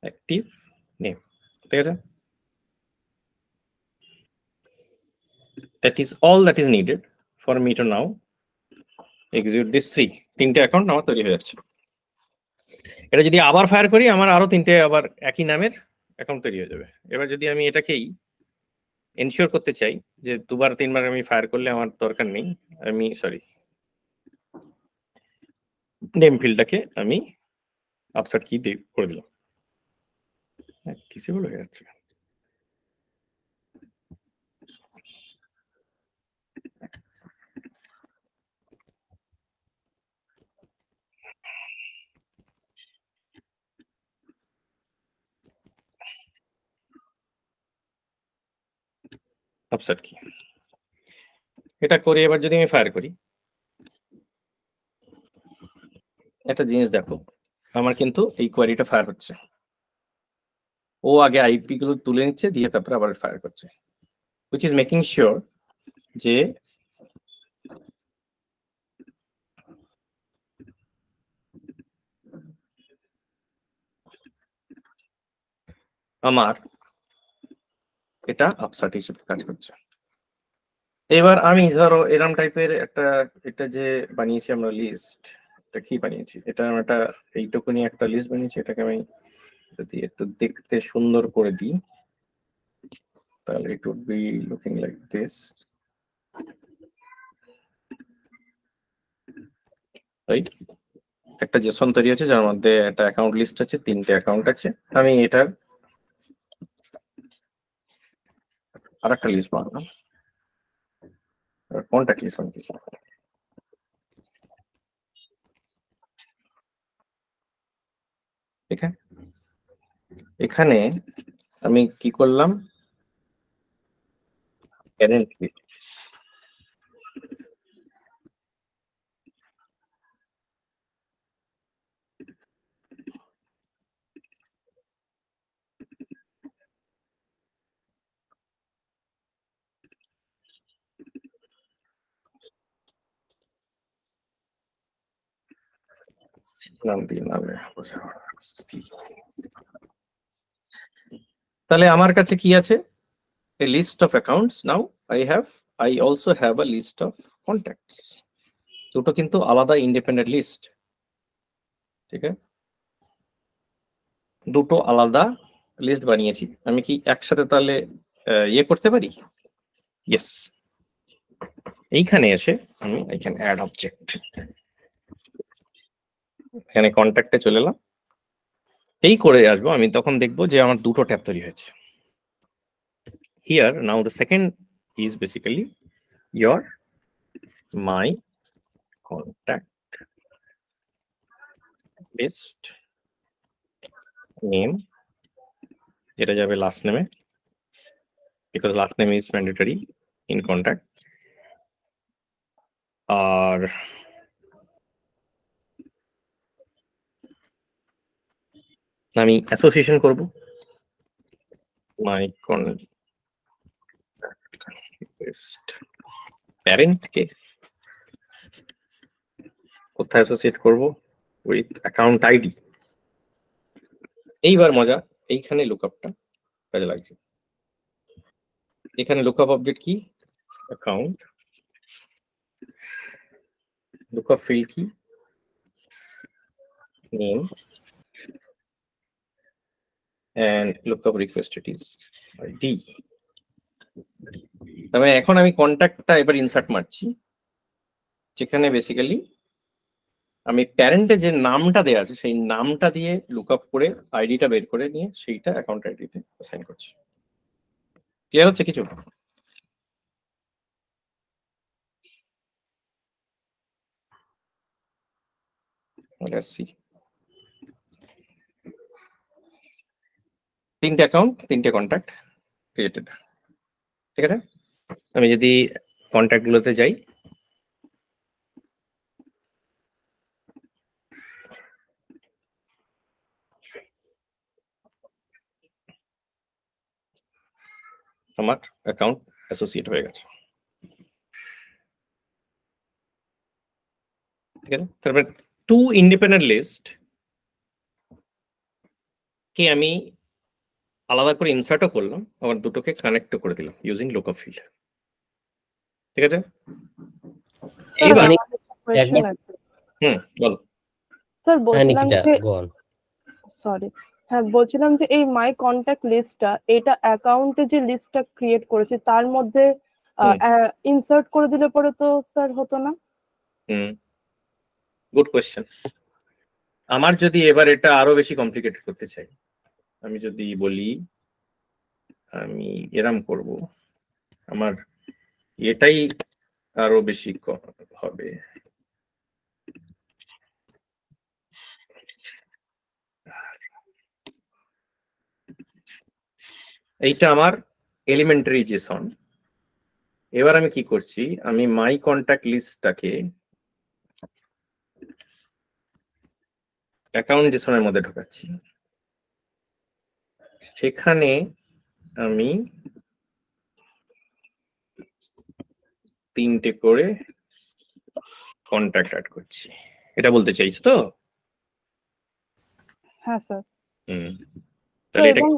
অ্যাক্টিভ নেম, ঠিক আছে? That is all that is needed for me to now execute this 3 তিনটে অ্যাকাউন্ট আমার তৈরি হয়ে যাচ্ছে। এটা যদি আবার ফায়ার করি আমার আরো তিনটে আবার একই নামের অ্যাকাউন্ট তৈরি হয়ে যাবে। এবার যদি আমি এটাকেই এনশিওর করতে চাই যে দুবার তিনবার আমি ফায়ার করলে আমার দরকার নেই, আমি সরি নেম ফিল্ডটাকে আমি আপসার্ট কি দিয়ে করে দিলাম, ডিসেবল হয়ে যাচ্ছে। আপসার্ট কি এটা করি, এবার যদি আমি ফায়ার করি একটা জিনিস দেখো, আমার কিন্তু এই কোয়ারিটা ফায়ার হচ্ছে, ও আগে আইপি গুলো তুলে নিচ্ছে দিয়ে তারপরে আবার ফায়ার করছে, which is making sure যে আমার এটা আপসার্ট হিসেবে কাজ করছে। এবার আমি ধরো এরম টাইপের একটা, এটা যে বানিয়েছি আমরা লিস্ট, এটা কি বানিয়েছি, এটা আমরা একটা এইটুকুনি একটা লিস্ট বানিয়েছি, এটাকে আমি যদি একটু দেখতে সুন্দর করে দিই তাহলে it would be looking like this, right? একটা জেসন তৈরি আছে যার মধ্যে একটা অ্যাকাউন্ট লিস্ট আছে, তিনটে অ্যাকাউন্ট আছে, আমি এটার আর একটা লিস্ট বানালাম, কন্ট্যাক্ট লিস্ট বানিয়েছি। ঠিক আছে, এখানে আমি কি করলাম, প্যারেন্ট লিস্ট, নাম দিয়ে নামে তাহলে আমার কাছে কি আছে, a list of accounts, now I also have a list of contacts, দুটো কিন্তু আলাদা ইন্ডিপেন্ডেন্ট লিস্ট, ঠিক আছে? দুটো আলাদা লিস্ট বানিয়েছি, আমি কি একসাথে তাহলে ইয়ে করতে পারি? ইয়েস, এইখানে এসে আমি এখানে অ্যাড অবজেক্ট, এখানে কন্ট্যাক্টে চলে এলাম, এই করে আসবো আমি, তখন দেখবো যে আমার দুটো ট্যাব তৈরি হয়েছে। Here now the second is basically your my contact list name, এটা যাবে লাস্ট নেমে because last name is mandatory in contact, আর আমি অ্যাসোসিয়েশন করব my contact list parent কে কোথায় অ্যাসোসিয়েট করব, উইথ অ্যাকাউন্ট আইডি। এইবার মজা, এইখানে লুকআপটা কাজে লাগছে, এখানে লুকআপ অবজেক্ট কি, account, lookup field key name and lookup request it is id। তবে এখন আমি কন্ট্যাক্টটা এবার ইনসার্ট মারছি, যেখানে বেসিক্যালি আমি প্যারেন্টে যে নামটা দেওয়া আছে সেই নামটা দিয়ে লুকআপ করে আইডিটা বের করে নিয়ে সেইটা অ্যাকাউন্ট আইডিতে অ্যাসাইন করছি। ক্লিয়ার হচ্ছে কিছু? Let's see, তিনটে অ্যাকাউন্ট তিনটে কন্ট্যাক্ট ক্রিয়েটেড, ঠিক আছে? আমি যদি কন্ট্যাক্ট গুলোতে যাই, আমার অ্যাকাউন্ট অ্যাসোসিয়েট হয়ে গেছে। ঠিক আছে, তারপরে টু ইন্ডিপেন্ডেন্ট লিস্ট কে আমি আলাদা করে ইনসার্টও করলাম, আবার দুটোকে কানেক্টও করে দিলাম ইউজিং লুকআপ ফিল্ড। ঠিক আছে, স্যার এবার আমার একটা কোয়েশ্চেন আছে। বলো। স্যার হ্যাঁ বলছিলাম নিকিতা, যে গো অন। সরি, হ্যাঁ বলছিলাম যে এই মাই কন্ট্যাক্ট লিস্টটা, এটা অ্যাকাউন্টে যে লিস্টটা ক্রিয়েট করেছে তার মধ্যে ইনসার্ট করে দিলে পরে তো স্যার হতো না? Good question. আমার যদি এবার এটা আরো বেশি কমপ্লিকেটেড করতে চাই, আমি যদি বলি আমি এরম করব, আমার এটাই আরো বেশি হবে। এইটা আমার এলিমেন্টারি জেসন। এবার আমি কি করছি, আমি মাই কন্ট্যাক্ট লিস্টটাকে অ্যাকাউন্ট জেসনের মধ্যে ঢোকাচ্ছি। সেখানে আমি 3টে করে কন্ট্যাক্ট অ্যাড করছি। এটা বলতে চাইছো তো? হ্যাঁ স্যার। তো তাহলে এটা এবং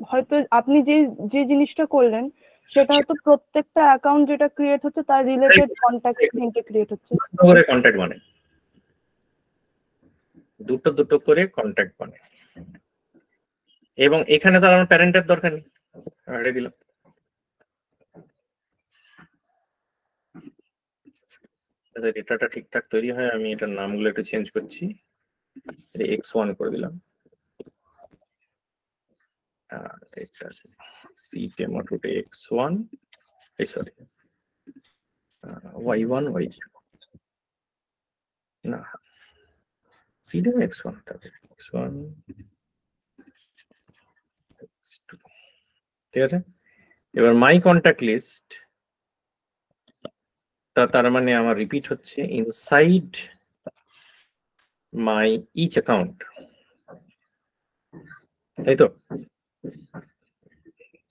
হয়তো আপনি যে যে জিনিসটা করলেন সেটা হয়তো প্রত্যেকটা অ্যাকাউন্ট যেটা ক্রিয়েট হচ্ছে তার রিলেটেড কন্ট্যাক্ট লিংকে ক্রিয়েট হচ্ছে। দুটো করে কন্ট্যাক্ট বানাই, দুটো করে কন্ট্যাক্ট বানাই, এবং এখানে তো আমার প্যারেন্টের দরকার নেই, আড়ে দিলাম। যাতে ডেটাটা ঠিকঠাক তৈরি হয়, আমি এটার নামগুলো একটু চেঞ্জ করছি। এটা x1 করে দিলাম, এটা cdemo2 x1, sorry y1 y0 না cdemo x1, তারপরে x1 x2। ঠিক আছে, এবার মাই কন্ট্যাক্ট লিস্ট তার মানে আমার রিপিট হচ্ছে ইনসাইড মাই ইচ অ্যাকাউন্ট, তাই তো?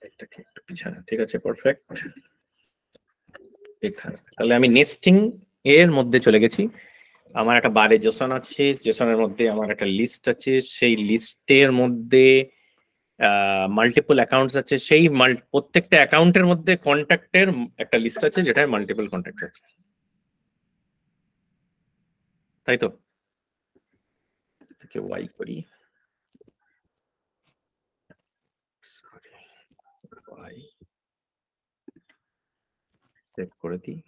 এটাকে একটু পিছানো, ঠিক আছে, পারফেক্ট। এখানে তাহলে আমি নেস্টিং এর মধ্যে চলে গেছি। আমার একটা বারে জেসন আছে, জেসনের মধ্যে আমার একটা লিস্ট আছে, সেই লিস্টের মধ্যে মাল্টিপল অ্যাকাউন্টস আছে, সেই প্রত্যেকটা অ্যাকাউন্টের মধ্যে কন্ট্যাক্টের একটা লিস্ট আছে যেটায় মাল্টিপল কন্ট্যাক্ট আছে, তাই তো? ওয়াই করি, ওয়াই সেভ করে দিই।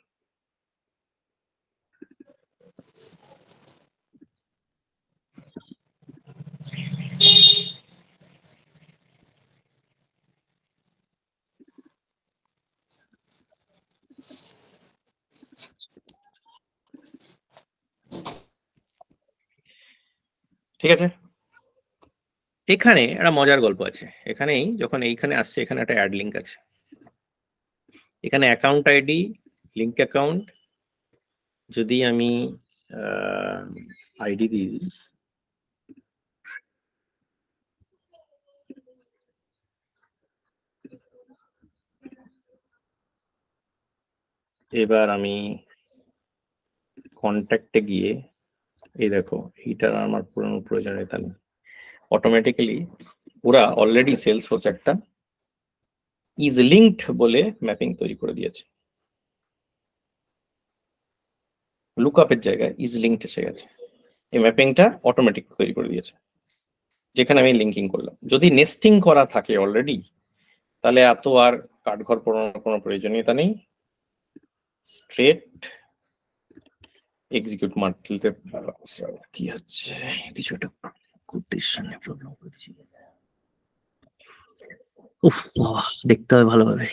ঠিক আছে, এখানে একটা মজার গল্প আছে। এখানেই যখন এইখানে আসছে, এখানে একটা অ্যাড লিঙ্ক আছে, এখানে অ্যাকাউন্ট আইডি, লিঙ্ক অ্যাকাউন্ট, যদি আমি আইডি দিই, এবার আমি কন্ট্যাক্টে গিয়ে এই দেখো, এইটার আমার পুরনো প্রয়োজনীয়তা নেই, অটোমেটিক্যালি ওরা অলরেডি সেলসফোর্স একটা ইজ লিঙ্কড বলে ম্যাপিং তৈরি করে দিয়েছে। লুকআপের জায়গায় ইজ লিঙ্কড এসে গেছে, এই ম্যাপিংটা অটোমেটিক তৈরি করে দিয়েছে যেখানে আমি লিঙ্কিং করলাম। যদি নেস্টিং করা থাকে অলরেডি, তাহলে এত আর কাঠঘর পড়ানোর কোনো প্রয়োজনীয়তা নেই, স্ট্রেট এক্সিকিউট মারতে কি হচ্ছে, কিছু একটা কোটেশনে প্রবলেম করছি। উফ বাবা, দেখতে হবে ভালোভাবে।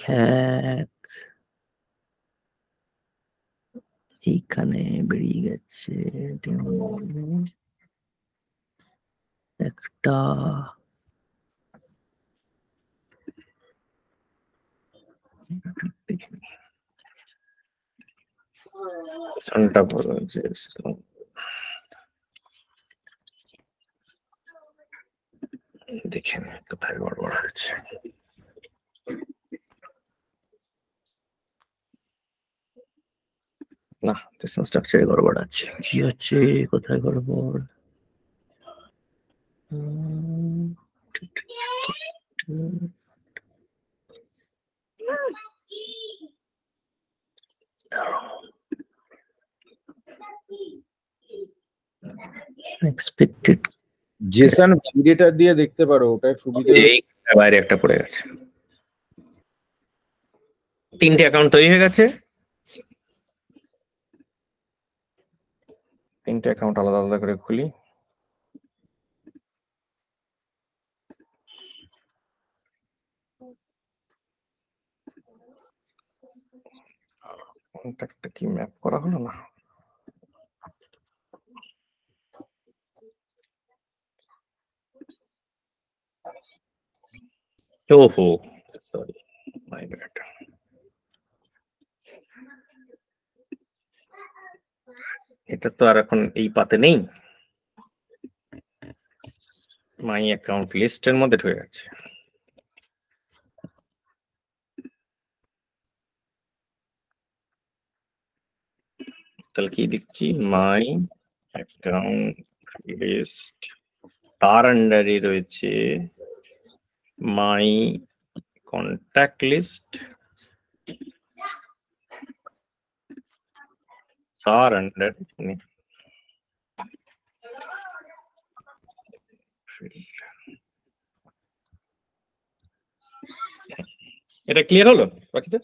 এইখানে বেরিয়ে গেছে একটা, দেখেন কোথায় গড়বড় হয়েছে। না, জেসন স্ট্রাকচারে গড়বড় আছে। কি হচ্ছে, কোথায় গড়বড়? এক্সপেক্টেড জেসন ভ্যালিডেটর দিয়ে দেখতে পারো, ওটার সুবিধা এই বাইরে একটা পড়ে গেছে। 3টে অ্যাকাউন্ট তৈরি হয়ে গেছে। 3টে অ্যাকাউন্ট আলাদা আলাদা করে খুলি। কন্ট্যাক্টটা কি ম্যাপ করা হলো না? ওহো, সরি, মাই ব্যাড। এটা তো আর এখন এই পাতে নেই, মাই অ্যাকাউন্ট লিস্টের মধ্যে ঢুকে গেছে। তাহলে কি লিখছি, মাই অ্যাকাউন্ট লিস্ট, তার আন্ডারে রয়েছে মাই কন্ট্যাক্ট লিস্ট, তার আন্ডারে এটা ক্লিয়ার হলো বাকিদের?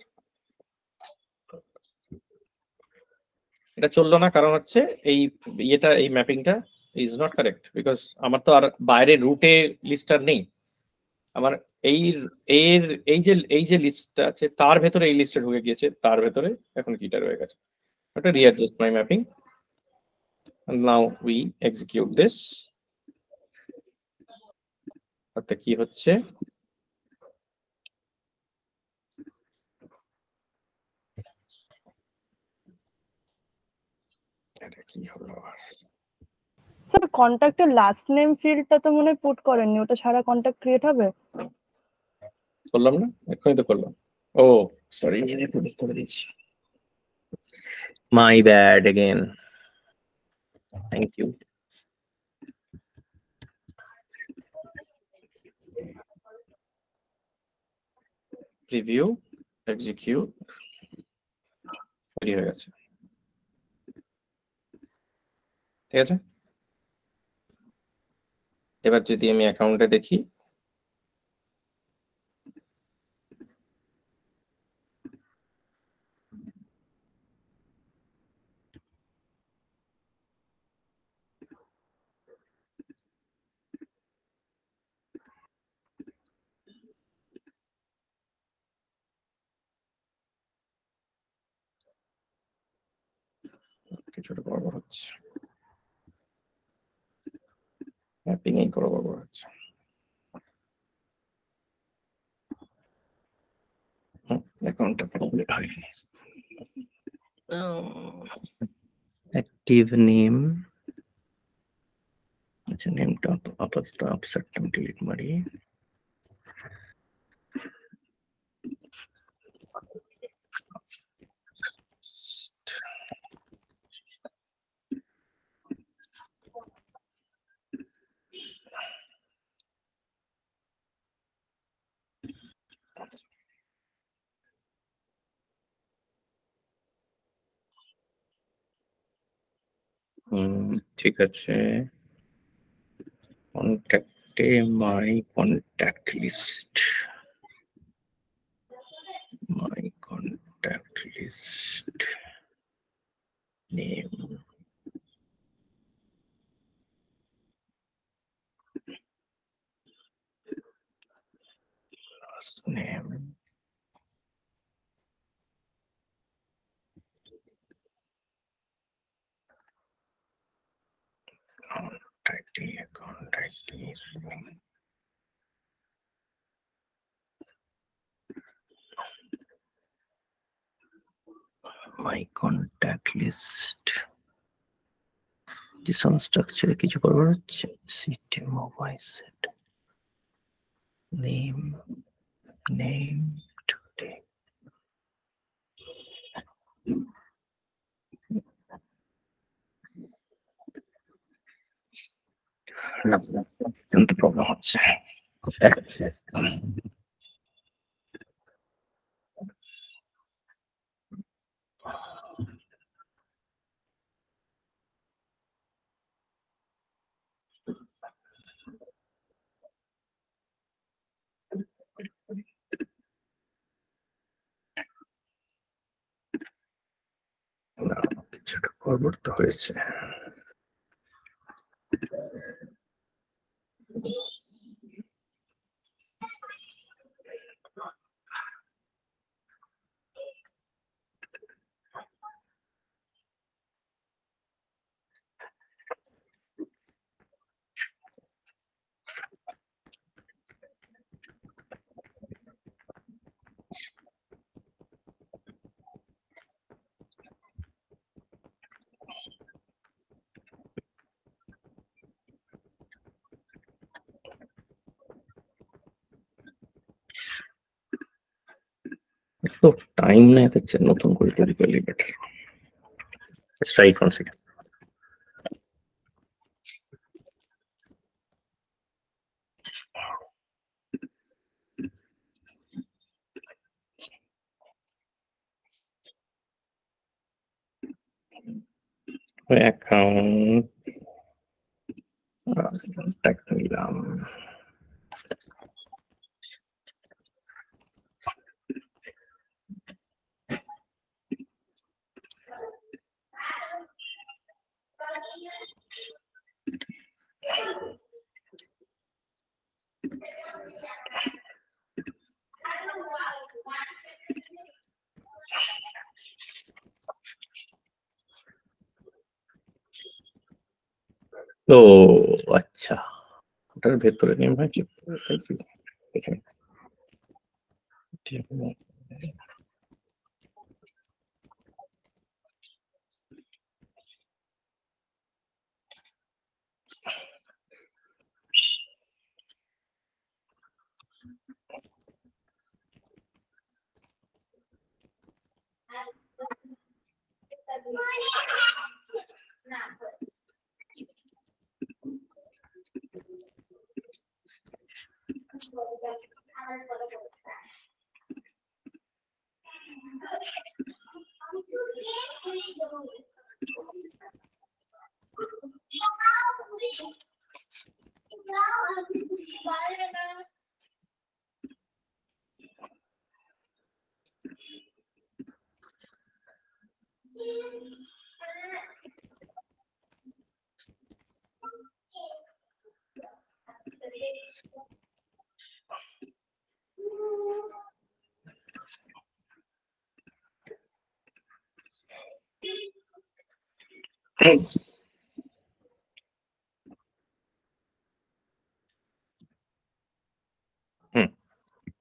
এটা চললো না কারণ হচ্ছে এই এই ম্যাপিংটা ইজ নট কারেক্ট, বিকজ আমার তো আর বাইরে রুটে লিস্টার নেই। আমার এই যে লিস্টটা আছে তার ভেতরে এই লিস্টে ঢুকে গিয়েছে, তার ভেতরে এখন কিটা রয়ে গেছে। ওটা readjust my mapping, now we execute this. তাতে কি হচ্ছে, এটা কি হলো? স্যার কন্ট্যাক্টের লাস্ট নেম ফিল্ডটা তো মনে হয় পুট করেননি, ওটা ছাড়া কন্ট্যাক্ট ক্রিয়েট হবে? করলাম না, এখনই তো করলাম। ও সরি, পুট করে দিচ্ছি, my bad again, thank you. Preview, execute, তৈরি হয়ে গেছে। ঠিক আছে, এবার যদি আমি অ্যাকাউন্টে দেখি, কিছুটা গড়বড় হচ্ছে, ম্যাপিং এই গড়বড় হচ্ছে। অ্যাকাউন্টটা প্রবলেম হয়নি। অ্যাক্টিভ নেম, আচ্ছা নেমটা আপাতত আপসেটটা ডিলিট মারি। ঠিক আছে, কন্ট্যাক্টে my contact list, my contact list name, last name, contact list, my contact list, JSON structure কিছু করবার হচ্ছে, system mobile set, name today, কিন্তু প্রবলেম হচ্ছে। কিছুটা পরিবর্তন হয়েছে। তো টাইম না এত নতুন করে তৈরি করলে better. Let's try it once again. Account contact নিলাম। ও আচ্ছা, ওটার ভেতরে নেম হয় কি এখানে।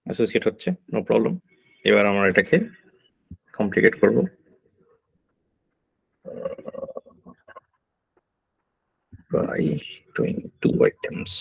অ্যাসোসিয়েট হচ্ছে, নো প্রবলেম। এবার আমরা এটাকে কমপ্লিকেট করব। by doing 2 items.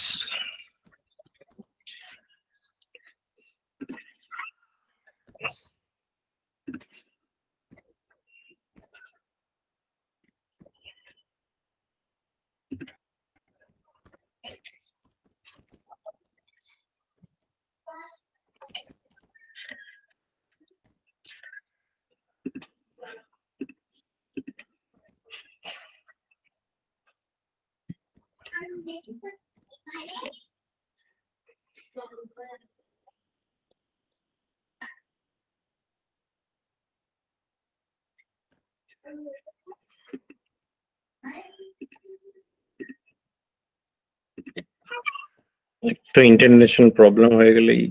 একটু ইন্টারন্যাশনাল প্রবলেম হয়ে গেলেই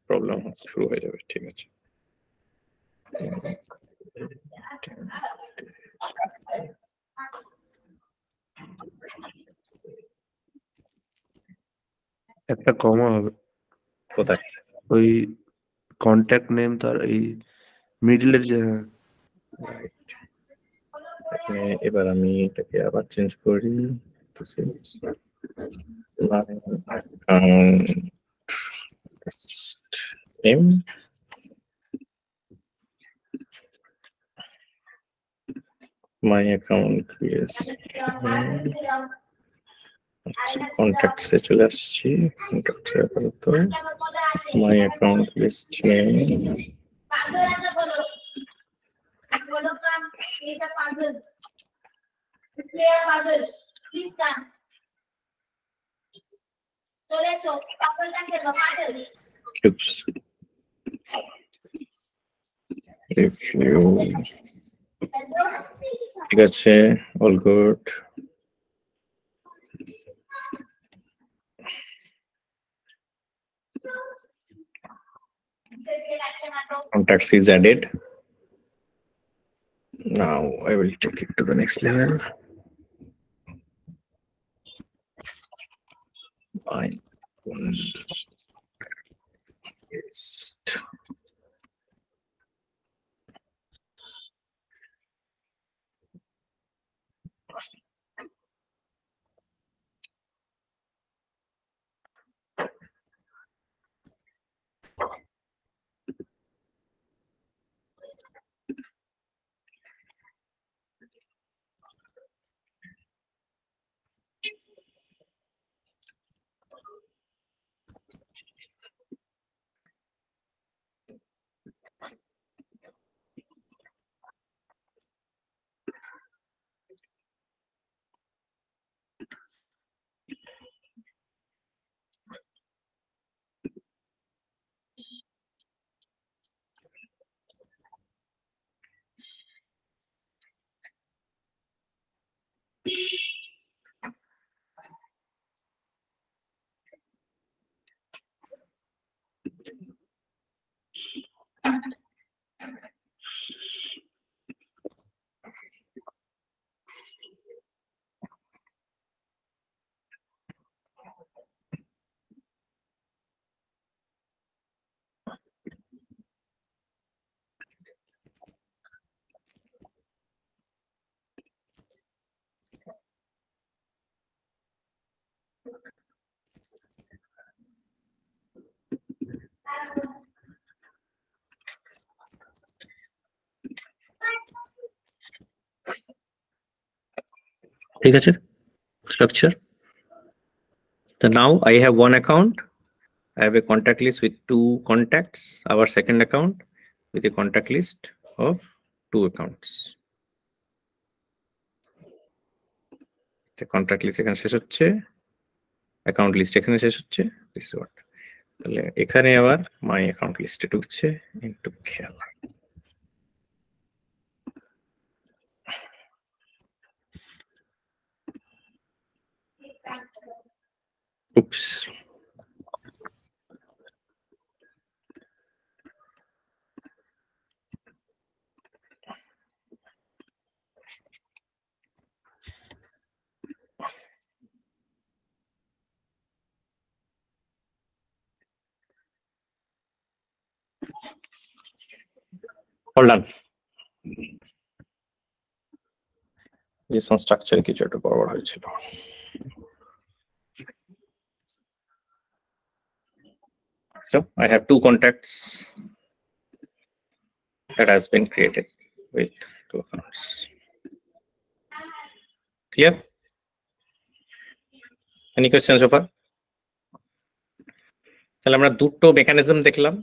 প্রবলেম শুরু হয়ে যাবে। ঠিক আছে, একটা কমা হবে কোথায়? ওই কন্ট্যাক্ট নেম তার এই মিডলের যে এবার আমি এটাকে আবার চেঞ্জ করি। name my account is contacts এ চলে আসছি। কন্ট্যাক্টস এ আপাতত my account list name review, ঠিক আছে, all good. Contacts is added. Now I will take it to the next level. Fine. Paste. ঠিক আছে, structure. So now I have one account. I have a contact list with 2 contacts. Our second account with a contact list of 2 accounts. The contact list এখানে শেষ হচ্ছে, account list এখানে শেষ হচ্ছে। This is what. তাহলে এখানে আবার my account list এ ঢুকছে into খেয়াল। Oops. Hold on. This one structure কিছু একটা গড়বড় হয়েছিল। So I have 2 contacts that has been created with 2 accounts. Clear? Any questions so far? তাহলে আমরা দুটো মেকানিজম দেখলাম,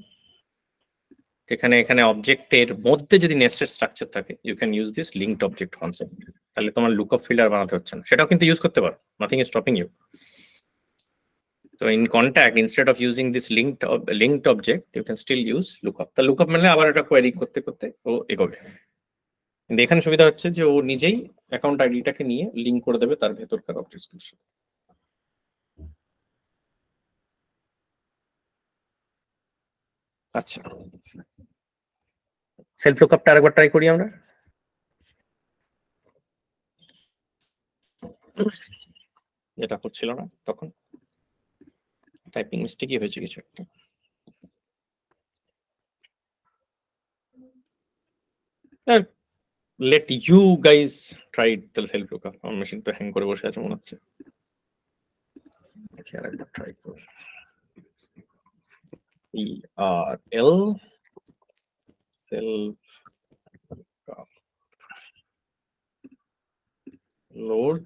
যেখানে এখানে অবজেক্টের মধ্যে যদি নেস্টেড স্ট্রাকচার থাকে you can use this linked object concept. তাহলে তোমার লুকআপ ফিল্টার বানাতে হচ্ছে না, সেটাও কিন্তু ইউজ করতে পারো, nothing is stopping you. So in contact, instead of using this linked object, you can still use lookup. The lookup মানে আবার এটা কোয়েরি করতে করতে ও এগোবে। কিন্তু এখানে সুবিধা হচ্ছে যে ও নিজেই অ্যাকাউন্ট আইডিটাকে নিয়ে লিংক করে দেবে তার ভেতরকার অবজেক্টগুলোর সাথে। আচ্ছা, সেলফ লুকআপটা আরেকবার ট্রাই করি আমরা। যেটা হচ্ছিল না তখন, টাইপিং মিস্টেকই হয়েছে কিছু একটা। Let you guys try the self lookup. আমার মেশিন তো হ্যাং করে বসে আছে মনে হচ্ছে। দেখি আরেকবার ট্রাই করি। ERL self lookup load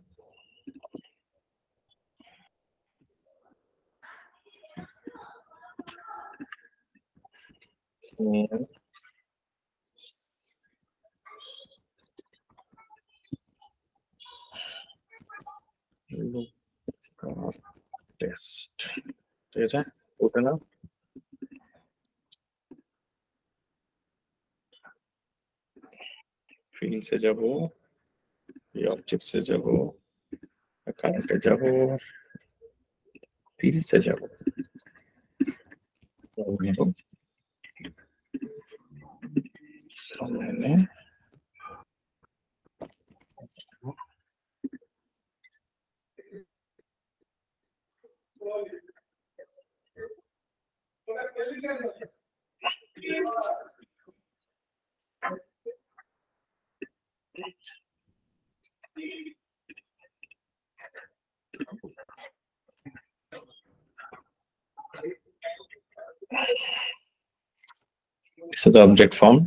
test, ঠিক আছে, ওটা না ফিল্ডসে যাব, এই অবজেক্টসে যাব, অ্যাকাউন্টে যাব, ফিল্ডসে যাব, this is the object form.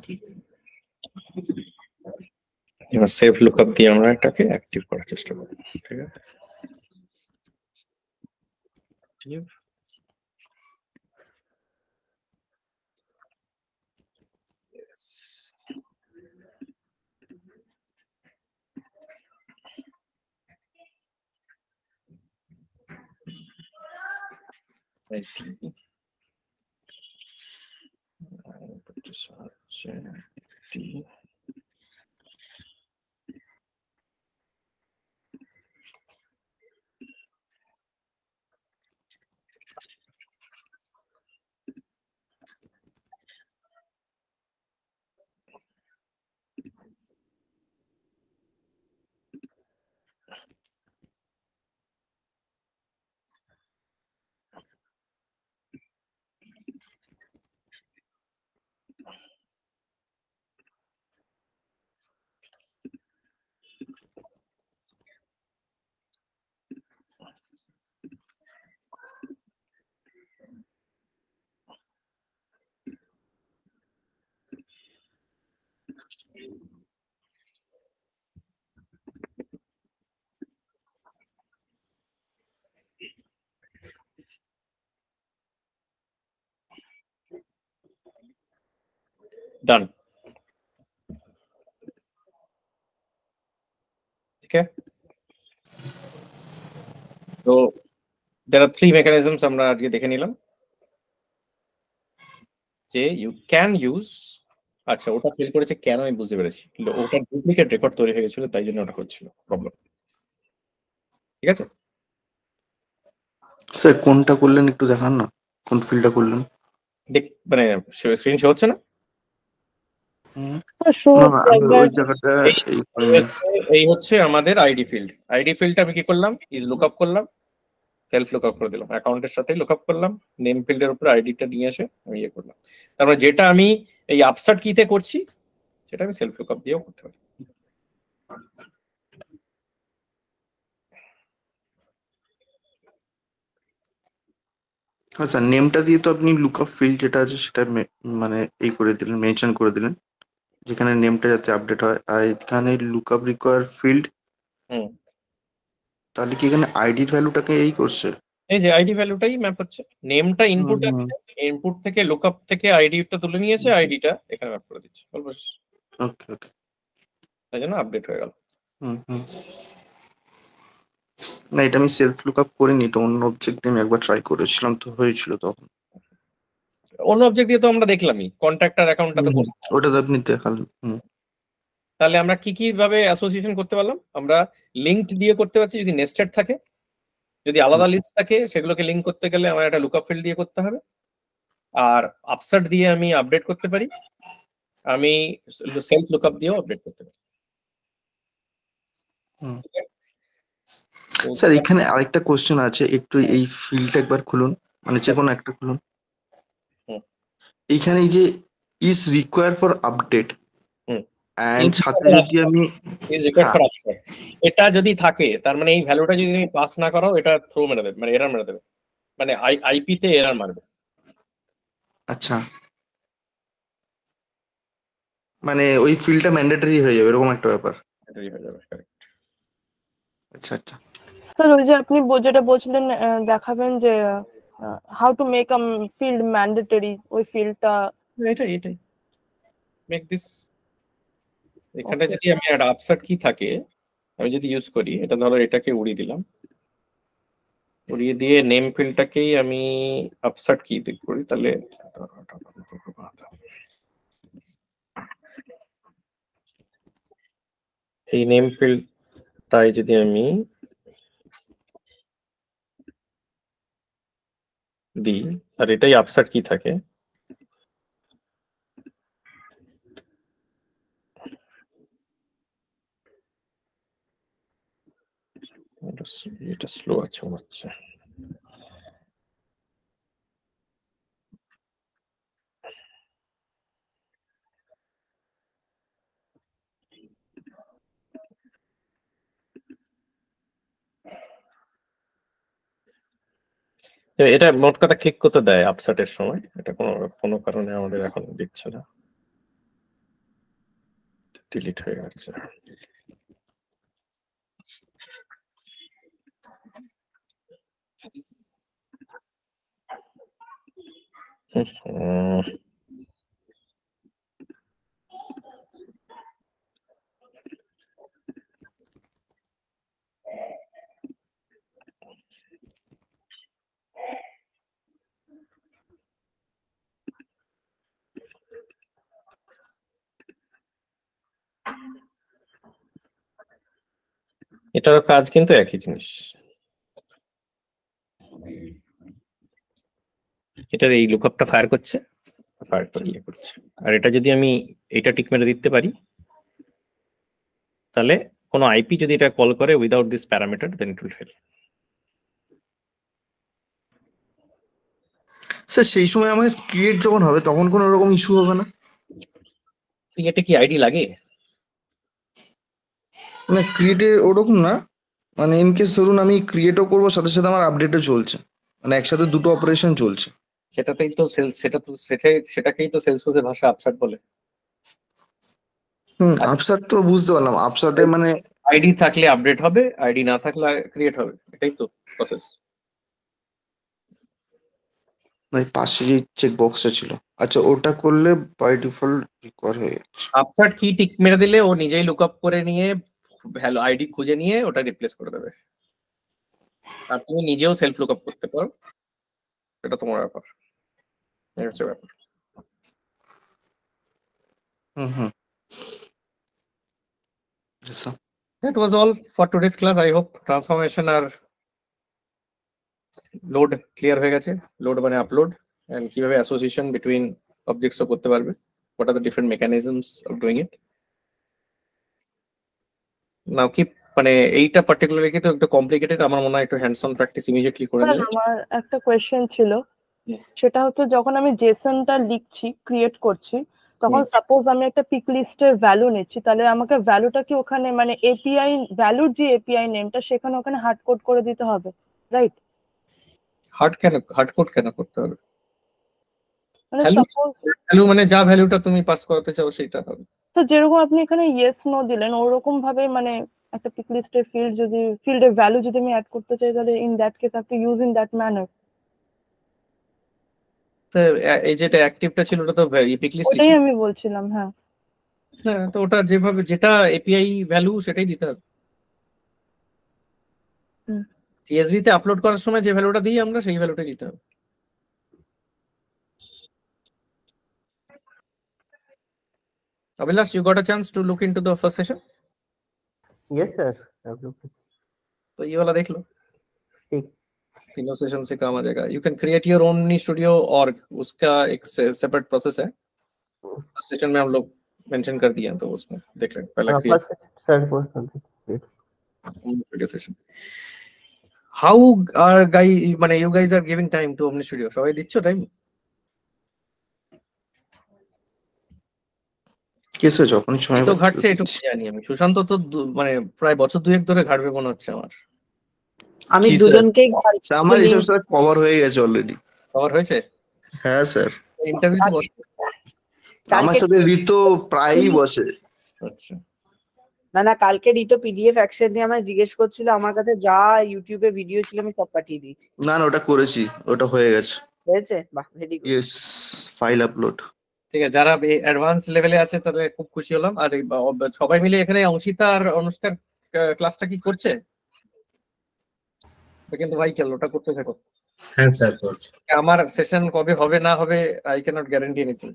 এবার সেভ লুকআপ দিয়ে আমরা এটাকে অ্যাক্টিভ করার চেষ্টা করব, ঠিক আছে। Yes. Done. Okay. So there are three mechanisms আমরা আজকে দেখে নিলাম যে you can use, আচ্ছা ওটা ফেল করেছে কেন আমি বুঝতে পেরেছি, ওটা ডুপ্লিকেট রেকর্ড তৈরি হয়ে গেছিল তাই জন্য ওটা হচ্ছিল প্রবলেম, ঠিক আছে। স্যার কোনটা করলেন একটু দেখান না, কোন ফিল্ডটা করলেন? দেখ মানে স্ক্রিন শো হচ্ছে না? ওই জায়গাটা এই হচ্ছে আমাদের আইডি ফিল্ড। আইডি ফিল্ডটা আমি কি করলাম, ইজ লুকআপ করলাম, সেলফ লুকআপ করে দিলাম, অ্যাকাউন্টের সাথে লুকআপ করলাম, নেম ফিল্ডের উপর আইডিটা নিয়ে এসে আমি ইয়ে করলাম। তারপরে যেটা আমি এই আপসার্ট কিতে করছি সেটা আমি সেলফ লুকআপ দিয়েও করতে পারি। হ্যাঁ স্যার, নেমটা দিয়ে তো আপনি লুকআপ ফিল্ড যেটা আছে সেটা মানে এই করে দিলেন, মেনশন করে দিলেন যেখানে নেমটা যাতে আপডেট হয়, আর এখানে লুকআপ রিকোয়ার ফিল্ড, তাহলে কি এখানে আইডির ভ্যালুটাকে এই করছে? এই যে আইডি ভ্যালুটাই ম্যাপ হচ্ছে, নেমটা ইনপুট ইনপুট থেকে লুকআপ থেকে আইডিটা তুলে নিয়েছে, আইডিটা এখানে ম্যাপ করে দিচ্ছে। বলবো ওকে ওকে, তাই জন্য আপডেট হয়ে গেল। না এটা আমি সেলফ লুকআপ করিনি, এটা অন্য অবজেক্ট দিয়ে আমি একবার ট্রাই করেছিলাম তো হয়েছিল তখন। অন্য অবজেক্ট দিয়ে তো আমরা দেখলামই, কন্ট্রাক্টর অ্যাকাউন্টটা তো ওটা তো আপনি দেখালেন। তাহলে আমরা কি কি ভাবে অ্যাসোসিয়েশন করতে পারলাম? আমরা লিঙ্কড দিয়ে করতে পারছি যদি নেস্টেড থাকে, যদি আলাদা লিস্ট থাকে সেগুলোকে লিংক করতে গেলে আমার একটা লুকআপ ফিল্ড দিয়ে করতে হবে, আর আপসার্ট দিয়ে আমি আপডেট করতে পারি, আমি সেলফ লুকআপ দিয়েও আপডেট করতে পারি। স্যার এখানে আরেকটা কোশ্চেন আছে, একটু এই ফিল্ডটা একবার খুলুন, মানে যে কোনো একটা খুলুন। এইখানে যে is require for update and সাথে যদি আমি এটা যদি থাকে তার মানে এই ভ্যালুটা যদি তুমি পাস না করো এটা থ্রো মেরে দেবে, মানে এরর মেরে দেবে, মানে আইপি তে এরর মারবে। আচ্ছা, মানে ওই ফিল্ডটা ম্যান্ডেটরি হয়ে যাবে এরকম একটা ব্যাপার। আচ্ছা আচ্ছা স্যার ওই যে আপনি যেটা বলছিলেন দেখাবেন যে how to make a field mandatory, ওই ফিল্ডটা এটাই মেক দিস। এখানে যদি আমি একটা আপসার্ট কি থাকে আমি যদি ইউজ করি, এটা ধরো এটাকে উড়িয়ে দিলাম, উড়িয়ে দিয়ে নেম ফিল্ডটাকেই আমি আপসার্ট কি করি, তাহলে এই নেম ফিল্ডটাই যদি আমি দিই আর এটাই আপসার্ট কি থাকে, এটা স্লো আছে মনে হচ্ছে। এটা মোট কথা ক্লিক করতে দেয় আপসার্টের সময়, এটা কোনো কারণে আমাদের এখন দিচ্ছে না, ডিলিট হয়ে গেছে। এটারও কাজ কিন্তু একই জিনিস, এটা এই লুকআপটা ফায়ার করছে, ফায়ার করে ইয়ে করছে। আর এটা যদি আমি এটা টিক মেরে দিতে পারি, তাহলে কোনো আইপি যদি এটা কল করে without this parameter then it will fail. Sir সেই সময় আমাকে ক্রিয়েট যখন হবে তখন কোনো রকম ইস্যু হবে না? ক্রিয়েটে কি আইডি লাগে? না ক্রিয়েটে ওরকম না, মানে ইন কেস ধরুন আমি ক্রিয়েটও করবো সাথে সাথে আমার আপডেটও চলছে, মানে একসাথে দুটো অপারেশন চলছে। সেটাকেই তো সেলসফোর্সের ভাষা আপসার্ট বলে। আপসার্ট তো বুঝতে পারলাম, আপসার্টে মানে আইডি থাকলে আপডেট হবে, আইডি না থাকলে ক্রিয়েট হবে, এটাই তো প্রসেস। পাশে যে চেক বক্সটা ছিল, আচ্ছা ওটা করলে বাই ডিফল্ট রিকোয়ার হয়ে যাচ্ছে। আপসার্ট কি টিক মেরে দিলে ও নিজেই লুকআপ করে নিয়ে ভ্যালু আইডি খুঁজে নিয়ে ওটা রিপ্লেস করে দেবে, আর তুমি নিজেও সেলফ লুকআপ করতে পারো, এটা তোমার ব্যাপার। এই হচ্ছে ব্যাপার। Yes, sir. That was all for today's class. I hope transformation আর লোড ক্লিয়ার হয়ে গেছে। লোড মানে আপলোড, এন্ড কিভাবে অ্যাসোসিয়েশন বিটুইন অবজেক্টসও করতে পারবে, what are the different mechanisms of doing it. নাও কি মানে এইটা পার্টিকুলারলি কিন্তু একটু কমপ্লিকেটেড, আমার মনে হয় একটু হ্যান্ডস অন প্র্যাকটিস ইমিডিয়েটলি করে নিলে। আমার একটা কোয়েশ্চেন ছিল, সেটা হচ্ছে যখন আমি জেসনটা লিখছি, ক্রিয়েট করছি, তখন সাপোজ আমি একটা পিক লিস্টের ভ্যালু নিচ্ছি, তাহলে আমাকে ভ্যালুটা কি ওখানে মানে এপিআই ভ্যালুর যে এপিআই নেমটা সেখানে ওখানে হার্ড কোড করে দিতে হবে, রাইট? হার্ড কোড কেন করতে হবে? মানে সাপোজ ভ্যালু মানে যা ভ্যালুটা তুমি পাস করাতে চাও সেটা হবে। তো যেরকম আপনি এখানে ইয়েস নো দিলেন ওরকম ভাবে মানে একটা পিক লিস্টের ফিল্ডের ভ্যালু যদি আমি অ্যাড করতে চাই, তাহলে in that case I have to use in that manner. তো এই যেটা অ্যাক্টিভটা ছিল ওটা তো পিক লিস্ট ছিল, ওটাই আমি বলছিলাম। হ্যাঁ হ্যাঁ, তো ওটা যেভাবে যেটা এপিআই ভ্যালু সেটাই দিতে হবে। সিএসভি তে আপলোড করার সময় যে ভ্যালুটা দিই আমরা সেই ভ্যালুটাই দিতে হবে। Abhilash, you got a chance to look into the first session? Yes sir, I've looked. तो ये वाला देख लो, ठीक, तीनों सेशन से काम आ जाएगा। You can create your own studio org, उसका एक सेपरेट प्रोसेस है, फर्स्ट सेशन में हम लोग मेंशन कर दिया, तो उसमें देख लें पहला create video session. How are মানে you guys are giving time to Omni Studio? সবাই দিচ্ছ টাইম? কেসে যখন সময় তো ঘাটছে একটু জানি আমি। সুশান্ত তো মানে প্রায় বছর দুয়েক ধরে ঘাটবে মনে হচ্ছে আমার। আমি দুজনকে আমার এসব স্যার কভার হয়ে গেছে অলরেডি। কভার হয়েছে? হ্যাঁ স্যার, ইন্টারভিউতে বসে আমার সাথে ঋতু প্রায়ই বসে। আচ্ছা, না কালকে ঋতু পিডিএফ অ্যাকশন নিয়ে আমায় জিজ্ঞেস করছিল, আমার কাছে যা ইউটিউবে ভিডিও ছিল আমি সব পাঠিয়ে দিয়েছি। না ওটা করেছি, ওটা হয়ে গেছে। হয়েছে? বাহ, very good. Yes, file upload. ঠিক আছে, যারা অ্যাডভান্স লেভেলে আছে তাদের খুব খুশি হলাম। আর সবাই মিলে এখানে অংশিতা আর অনুষ্কার ক্লাসটা কি করছে? কিন্তু ভাইটাল, ওটা করতে থাকো। হ্যাঁ স্যার করছি। আমার সেশন কবে হবে না হবে I can't guarantee anything.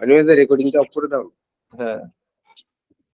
Animesh রেকর্ডিংটা অফ করে দাও। হ্যাঁ